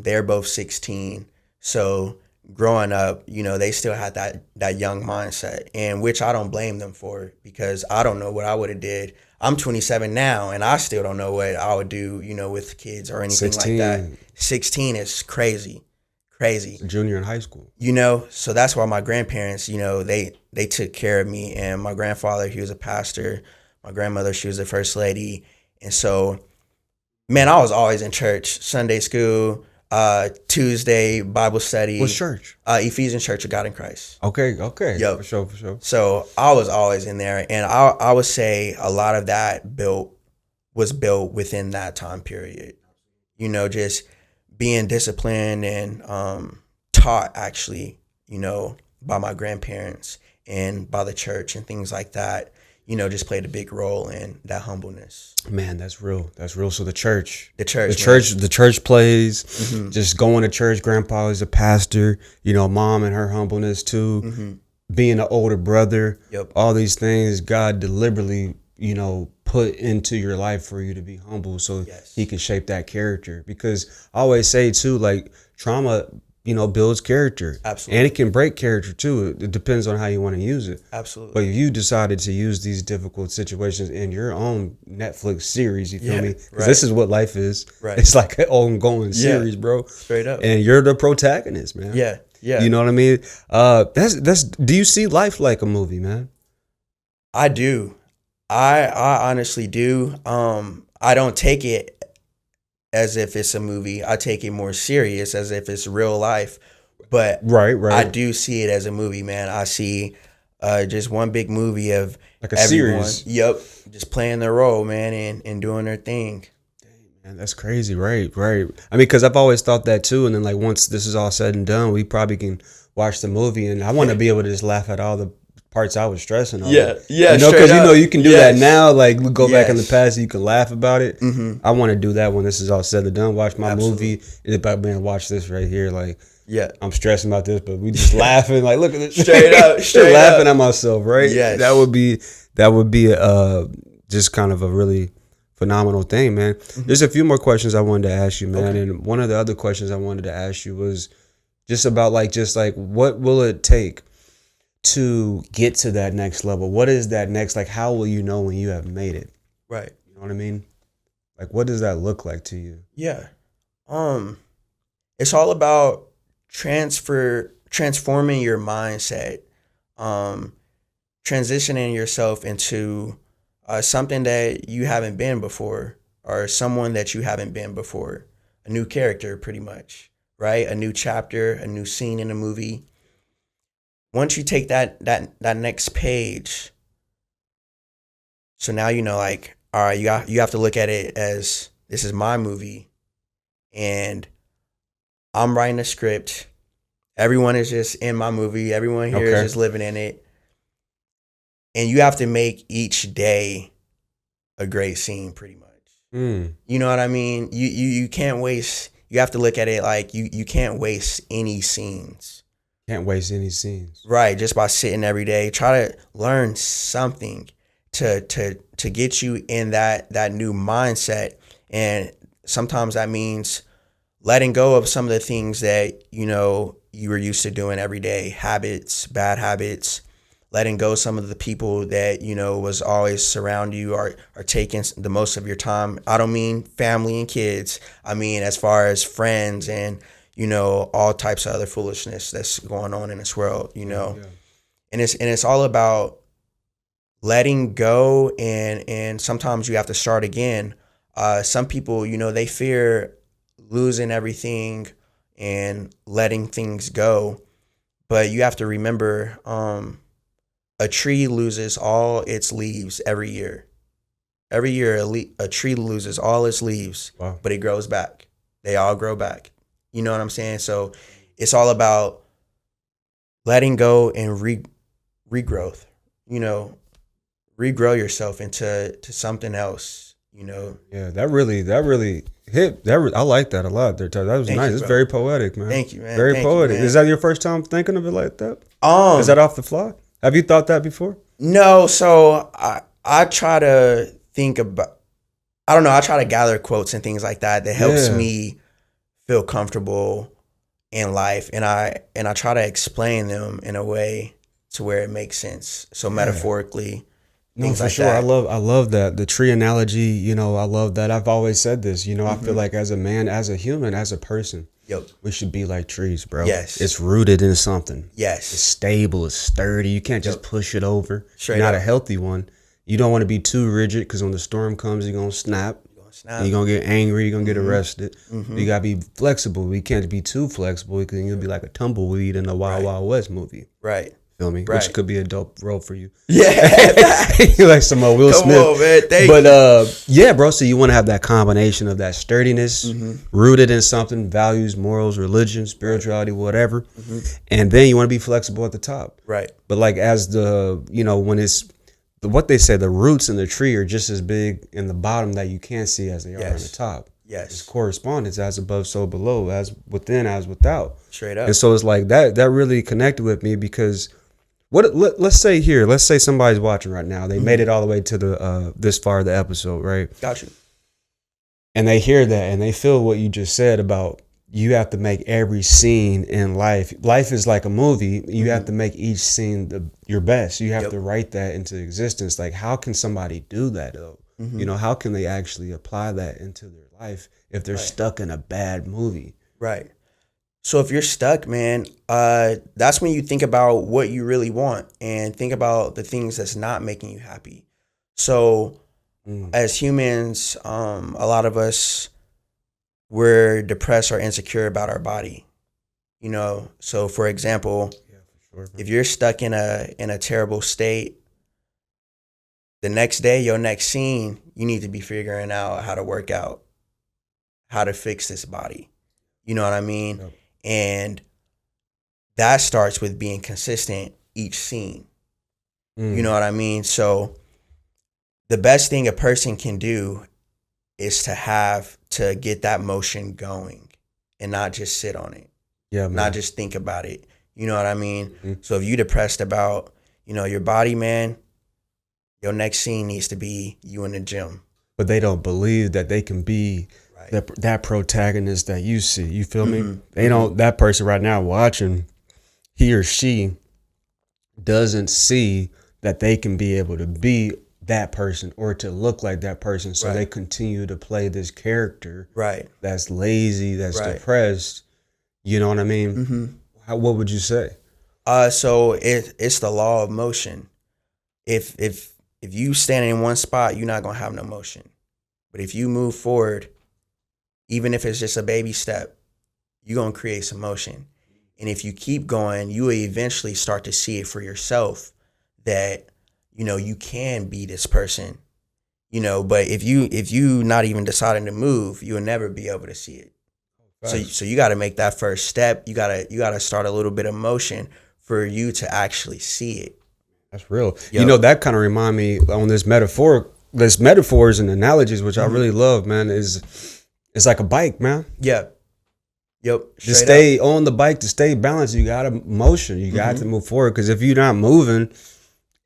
They're both 16. So growing up, you know, they still had that young mindset, and which I don't blame them for, because I don't know what I would have did. I'm 27 now, and I still don't know what I would do, you know, with kids or anything 16. Like that. 16 is crazy. It's a junior in high school. You know, so that's why my grandparents, you know, they took care of me. And my grandfather, he was a pastor. My grandmother, she was the first lady. And so, man, I was always in church. Sunday school, Tuesday Bible study. What church? Ephesian Church of God in Christ. Okay. Yep. For sure. So I was always in there. And I would say a lot of that was built within that time period. You know, just being disciplined and taught, actually, you know, by my grandparents and by the church and things like that, you know, just played a big role in that humbleness. Man, that's real. So the church plays, just going to church. Grandpa is a pastor, you know, mom and her humbleness too, being an older brother, all these things God deliberately, you know, put into your life for you to be humble, so he can shape that character. Because I always say too, like, trauma, you know, builds character. Absolutely. And it can break character too. It depends on how you want to use it. Absolutely. But if you decided to use these difficult situations in your own Netflix series, you feel me? Because this is what life is. Right. It's like an ongoing series, bro. Straight up. And you're the protagonist, man. Yeah. You know what I mean? That's. Do you see life like a movie, man? I do. I honestly do. I don't take it as if it's a movie. I take it more serious, as if it's real life. But right. I do see it as a movie, man. I see just one big movie of like a everyone, series. Yep, just playing their role, man, and doing their thing. Dang, man, that's crazy, right? I mean, because I've always thought that too. And then, like, once this is all said and done, we probably can watch the movie, and I want to be able to just laugh at all the parts I was stressing on. Yeah. You know, because you know you can do that now. Like, we go back in the past, you can laugh about it. I want to do that when this is all said and done. Watch my movie. It's about, man, watch this right here. Like, I'm stressing about this, but we just laughing. Like, look at this. Straight up, laughing at myself, right? Yeah, that would be just kind of a really phenomenal thing, man. There's a few more questions I wanted to ask you, man. Okay. And one of the other questions I wanted to ask you was just about like what will it take to get to that next level? What is that next? Like, how will you know when you have made it? Right. You know what I mean? Like, what does that look like to you? Yeah. It's all about transforming your mindset, transitioning yourself into something that you haven't been before, or someone that you haven't been before, a new character, pretty much, right? A new chapter, a new scene in a movie. Once you take that next page, so now you know, like, all right, you have to look at it as, this is my movie, and I'm writing a script. Everyone is just in my movie. Everyone here is just living in it. And you have to make each day a great scene, pretty much. You know what I mean? You can't waste. You have to look at it like you can't waste any scenes. Can't waste any scenes. Right, just by sitting every day. Try to learn something to get you in that new mindset. And sometimes that means letting go of some of the things that, you know, you were used to doing every day, habits, bad habits, letting go of some of the people that, you know, was always surround you are taking the most of your time. I don't mean family and kids. I mean, as far as friends and, you know, all types of other foolishness that's going on in this world, you know. Yeah. And it's all about letting go, and sometimes you have to start again. Some people, you know, they fear losing everything and letting things go. But you have to remember, a tree loses all its leaves every year. Every year, a tree loses all its leaves, wow, but it grows back. They all grow back. You know what I'm saying? So it's all about letting go and regrowth. You know, regrow yourself into something else. You know. Yeah, that really hit. I like that a lot. There, that was nice. It's very poetic, man. Thank you, man. Very poetic. Is that your first time thinking of it like that? Is that off the fly? Have you thought that before? No. So I try to think about. I don't know. I try to gather quotes and things like that helps me feel comfortable in life, and I try to explain them in a way to where it makes sense. So metaphorically. No, for sure. I love that. The tree analogy, you know, I love that. I've always said this, you know, I feel like as a man, as a human, as a person, we should be like trees, bro. Yes. It's rooted in something. Yes. It's stable, it's sturdy. You can't just push it over. Straight You're not up. a healthy one. You don't want to be too rigid, because when the storm comes, you're going to snap. You're going to get angry. You're going to get arrested. You got to be flexible. We can't be too flexible, because you'll be like a tumbleweed in a Wild Wild West movie. Right. Feel me? Right. Which could be a dope role for you. Yeah. You like some Will Smith. Come on, man. Thank you. Yeah, bro. So you want to have that combination of that sturdiness, rooted in something, values, morals, religion, spirituality, whatever. And then you want to be flexible at the top. Right. But like as the, you know, when it's, what they say, the roots in the tree are just as big in the bottom that you can't see as they are in the top. Yes. It's correspondence, as above, so below, as within, as without. Straight up. And so it's like that really connected with me, because let's say somebody's watching right now. They made it all the way to the this far of the episode, right? Got you. And they hear that and they feel what you just said about you have to make every scene in life. Life is like a movie. You have to make each scene your best. You have to write that into existence. Like, how can somebody do that though? You know, how can they actually apply that into their life if they're stuck in a bad movie? Right. So if you're stuck, man, that's when you think about what you really want and think about the things that's not making you happy. So as humans, a lot of us, we're depressed or insecure about our body. You know, so for example, if you're stuck in a terrible state, the next day, your next scene, you need to be figuring out how to work out, how to fix this body. You know what I mean? Yep. And that starts with being consistent each scene. You know what I mean? So the best thing a person can do is to get that motion going and not just sit on it. Yeah, man. Not just think about it. You know what I mean? So if you're depressed about, you know, your body, man, Your next scene needs to be you in the gym. But they don't believe that they can be Right. that protagonist that you see. You feel me? They don't. That person right now watching, he or she doesn't see that they can be able to be that person or to look like that person. So they continue to play this character that's lazy, that's depressed. You know what I mean? What would you say? So it's the law of motion. If you stand in one spot, you're not gonna have no motion. But if you move forward, even if it's just a baby step, you're gonna create some motion. And if you keep going, you will eventually start to see it for yourself that, you know, you can be this person. You know, but if you not even deciding to move, you will never be able to see it. Right. So you got to make that first step. You gotta start a little bit of motion for you to actually see it. That's real. Yep. You know, that kind of remind me on this metaphors and analogies, which I really love, man, it's like a bike, man. Yeah. Yep. To stay on the bike, to stay balanced, you got to motion. You got to move forward. Because if you're not moving,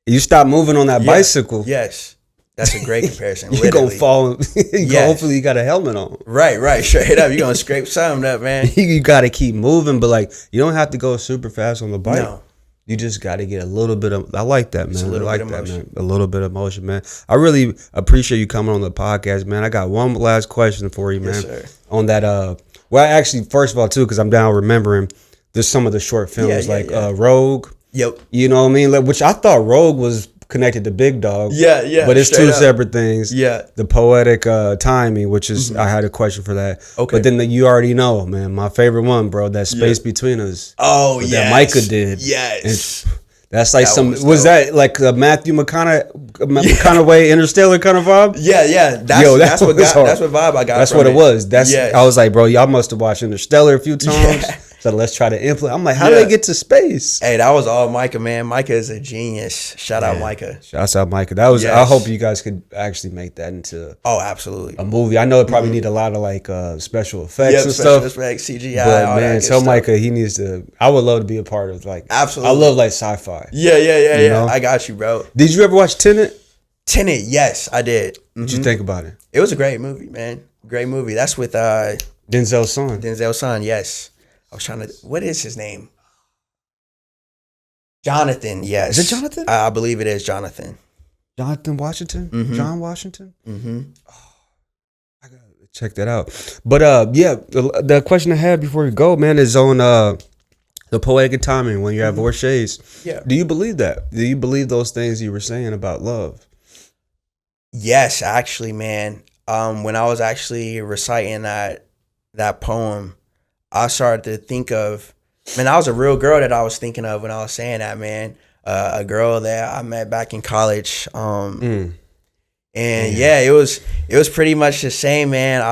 you stop moving on that bicycle. Yes. That's a great comparison. You're going to fall. Hopefully you got a helmet on. Right. Straight up. You're going to scrape something up, man. You got to keep moving, but like you don't have to go super fast on the bike. No. You just got to get a little bit of, I like that, man. I like that, man. A little bit of motion, man. I really appreciate you coming on the podcast, man. I got one last question for you, man. Yes, sir. On that, well, actually, first of all, too, because I'm down remembering there's some of the short films Rogue. Yep. You know what I mean? Like, which I thought Rogue was connected to Big Dog. Yeah. But it's two separate things. Yeah. The poetic timing, which is, I had a question for that. Okay. But then you already know, man, my favorite one, bro, that Space Between Us. Oh, yeah. That Micah did. Yes. That's like was that like a Matthew McConaughey Interstellar kind of vibe? Yeah. That's what vibe I got. That's what it was. I was like, bro, y'all must have watched Interstellar a few times. Yeah. So let's try to implement. I'm like, how do they get to space? Hey, that was all Micah, man. Micah is a genius. Shout out Micah. Shouts out Micah. That was. Yes. I hope you guys could actually make that into. Oh, absolutely. A movie. I know it probably need a lot of like special effects and stuff. Special effects, CGI. But man, tell Micah he needs to. I would love to be a part of like. Absolutely. I love like sci-fi. Yeah. You know? I got you, bro. Did you ever watch Tenet? Tenet, yes, I did. What'd you think about it? It was a great movie, man. Great movie. That's with Denzel's son. Denzel's son, yes. I was trying to. What is his name? Jonathan. Yes. Is it Jonathan? I believe it is Jonathan. Jonathan Washington. John Washington. Oh, I gotta check that out. But the question I had before we go, man, is on the poetic timing when you're at Vorshay's. Yeah. Do you believe that? Do you believe those things you were saying about love? Yes, actually, man. When I was actually reciting that poem, I started to think of, man, I was a real girl that I was thinking of when I was saying that, man. A girl that I met back in college. And it was pretty much the same, man.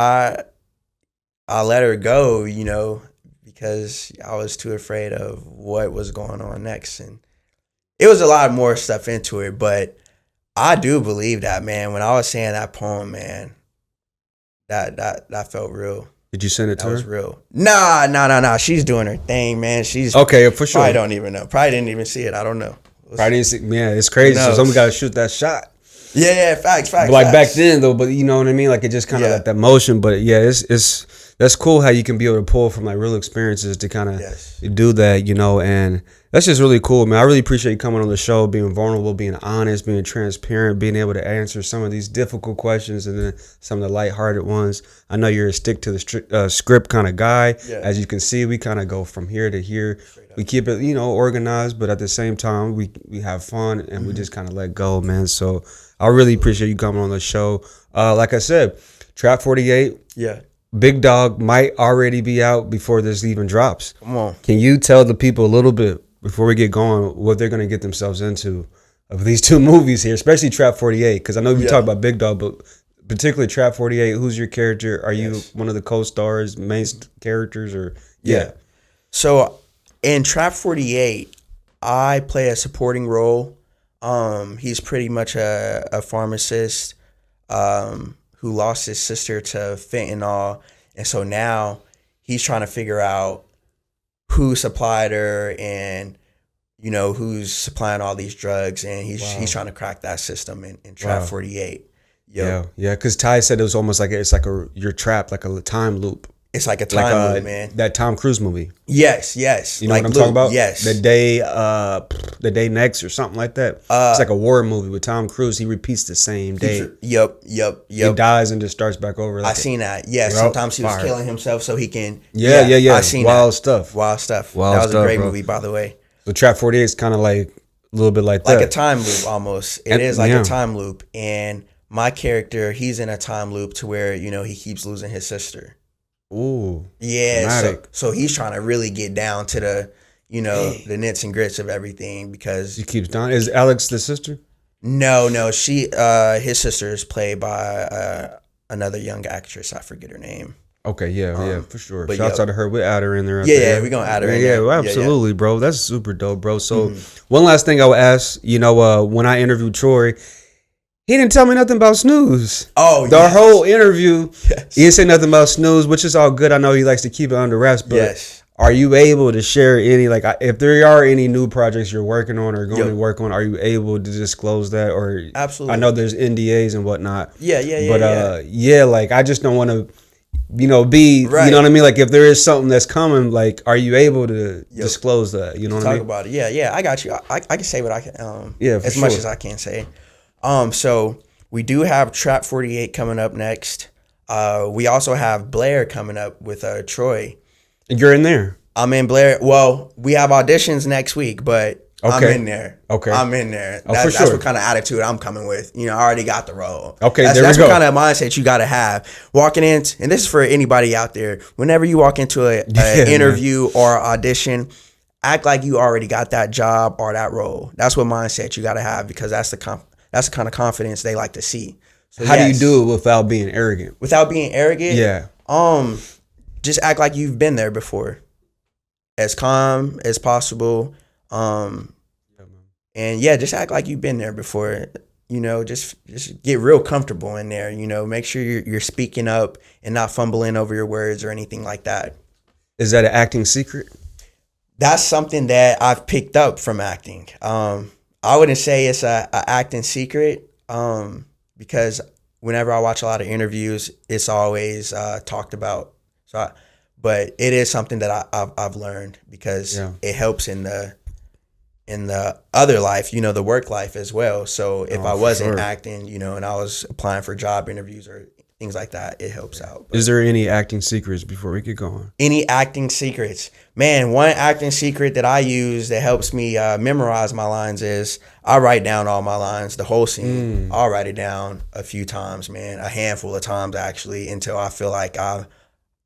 I let her go, you know, because I was too afraid of what was going on next. And it was a lot more stuff into it, but I do believe that, man. When I was saying that poem, man, that felt real. Did you send it to her? That was real. Nah. She's doing her thing, man. She's okay, for sure. I don't even know. Probably didn't even see it. I don't know. Probably didn't see. Yeah, it's crazy. So someone got to shoot that shot. Yeah, facts. Like back then though, but you know what I mean. Like it just kind of like that motion. But yeah, it's that's cool how you can be able to pull from like real experiences to kind of do that, you know. And that's just really cool, man. I really appreciate you coming on the show, being vulnerable, being honest, being transparent, being able to answer some of these difficult questions and then some of the lighthearted ones. I know you're a stick to the script kind of guy. Yeah. As you can see, we kind of go from here to here. We keep it, you know, organized, but at the same time, we have fun and we just kind of let go, man. So I really appreciate you coming on the show. Like I said, Trap 48. Yeah. Big Dog might already be out before this even drops. Come on. Can you tell the people a little bit before we get going what they're going to get themselves into of these two movies here, especially Trap 48? Because I know we talk about Big Dog, but particularly Trap 48, who's your character? Are you one of the co-stars, main characters, or So in Trap 48, I play a supporting role. He's pretty much a pharmacist who lost his sister to fentanyl, and so now he's trying to figure out who supplied her and you know, who's supplying all these drugs, and he's trying to crack that system in Trap 48. Yeah, because Ty said it was almost like you're trapped, like a time loop. It's like a time loop, man. That Tom Cruise movie. Yes. You know what I'm talking about? Yes. The day next or something like that. It's like a war movie with Tom Cruise. He repeats the same day. Yep. He dies and just starts back over. I seen that. Yeah. Sometimes he was killing himself so he can. Yeah. I seen Wild stuff. That was a great movie, by the way. So Trap 48 is kind of like a little bit like that. Like a time loop almost. It is like a time loop. And my character, he's in a time loop to where, you know, he keeps losing his sister. Ooh. Yeah. So he's trying to really get down to the, you know, the nits and grits of everything because he keeps down. Is Alex the sister? No. She his sister is played by another young actress. I forget her name. Okay, yeah, for sure. But Shouts out to her. We'll add her in there. Yeah, we're gonna add her in there. Yeah, absolutely, bro. That's super dope, bro. So one last thing I would ask, you know, when I interviewed Troy, he didn't tell me nothing about Snooze. Oh, the whole interview, he didn't say nothing about Snooze, which is all good. I know he likes to keep it under wraps, but are you able to share any, like, if there are any new projects you're working on or going to work on, are you able to disclose that? Or absolutely. I know there's NDAs and whatnot. Yeah. But like, I just don't want to, you know, you know what I mean? Like, if there is something that's coming, like, are you able to disclose that? You know what I mean? Talk about it. Yeah, I got you. I can say what I can, as much as I can say. So we do have Trap 48 coming up next. We also have Blair coming up with Troy. You're in there. I'm in Blair. Well, we have auditions next week, but I'm in there. Okay. I'm in there. That's what kind of attitude I'm coming with. You know, I already got the role. Okay, that's what kind of mindset you got to have. Walking in, and this is for anybody out there, whenever you walk into an interview or audition, act like you already got that job or that role. That's what mindset you got to have because that's the kind of confidence they like to see. So how do you do it without being arrogant? Without being arrogant? Yeah. Just act like you've been there before. As calm as possible. And just act like you've been there before. You know, just get real comfortable in there. You know, make sure you're speaking up and not fumbling over your words or anything like that. Is that an acting secret? That's something that I've picked up from acting. I wouldn't say it's a acting secret because whenever I watch a lot of interviews, it's always talked about. But it is something that I've learned because it helps in the other life, you know, the work life as well. So if I wasn't acting, you know, and I was applying for job interviews or things like that, it helps out. But is there any acting secrets before we get going? Any acting secrets? Man, one acting secret that I use that helps me memorize my lines is I write down all my lines, the whole scene. I'll write it down a few times, man, a handful of times actually, until I feel like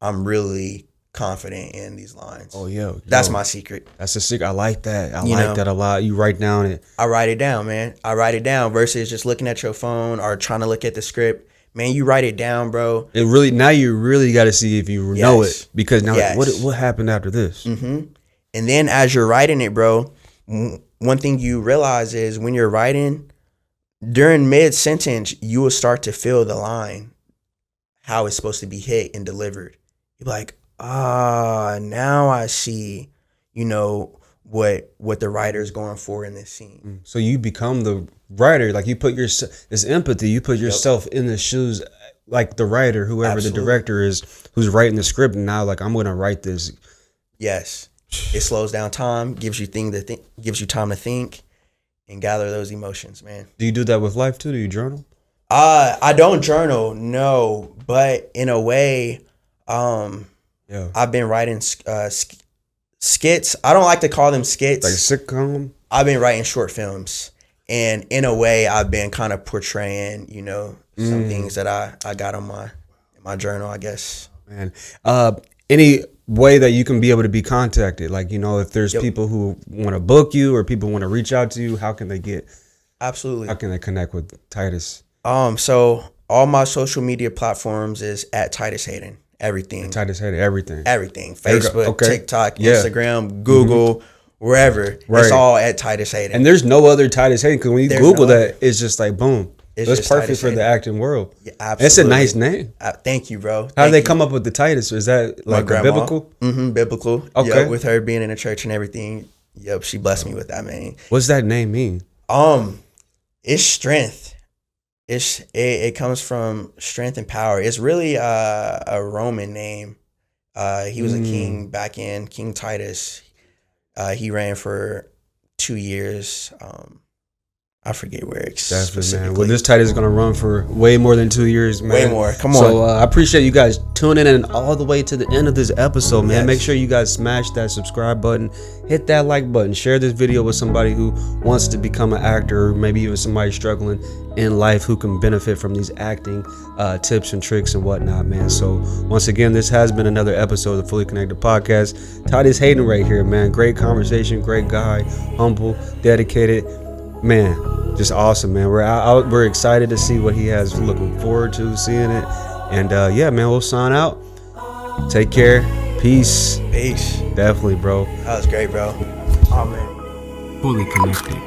I'm really confident in these lines. Oh, yeah. That's my secret. That's a secret. I like that. I like that a lot. You write down it. I write it down, man. I write it down versus just looking at your phone or trying to look at the script. Man, you write it down, bro. Now you really got to see if you know it, because now what happened after this? And then as you're writing it, bro, one thing you realize is when you're writing, during mid-sentence, you will start to feel the line, how it's supposed to be hit and delivered. You're like, now I see, you know, what the writer's going for in this scene. So you become the writer, like you put this empathy, you put yourself in the shoes, like the writer, whoever the director is, who's writing the script, and now like I'm gonna write this. Yes, it slows down time, gives you gives you time to think and gather those emotions, man. Do you do that with life too? Do you journal? I don't journal, no, but in a way, I've been writing skits. I don't like to call them skits. Like a sitcom? I've been writing short films. And in a way, I've been kind of portraying, you know, some things that I got on my journal, I guess. Man, any way that you can be able to be contacted? Like, you know, if there's people who want to book you or people want to reach out to you, how can they get? Absolutely. How can they connect with Titus? So all my social media platforms is at Titus Hayden. Everything. Titus Hayden. Everything. Facebook, TikTok, Instagram, Google. Wherever. Right. It's all at Titus Hayden. And there's no other Titus Hayden, because when you Google that, it's just like, boom. It's perfect for the acting world. Yeah, absolutely. It's a nice name. Thank you, bro. How did they come up with the Titus? Is that like biblical? Biblical. Okay. Yeah, with her being in the church and everything. Yep, she blessed me with that name. What's that name mean? It's strength. It comes from strength and power. It's really a Roman name. He was a king back in King Titus. He reigned for 2 years. I forget where specifically. Man. Well, this Titus is gonna run for way more than 2 years, man. Way more. Come on. So I appreciate you guys tuning in all the way to the end of this episode, man. Yes. Make sure you guys smash that subscribe button, hit that like button, share this video with somebody who wants to become an actor, or maybe even somebody struggling in life who can benefit from these acting tips and tricks and whatnot, man. So once again, this has been another episode of the Fully Connected Podcast. Titus Hayden right here, man. Great conversation, great guy, humble, dedicated. Man, just awesome, man. We're excited to see what he has. Looking forward to seeing it. And yeah, man, we'll sign out. Take care. Peace. Peace. Definitely, bro. That was great, bro. Oh, man. Fully Connected.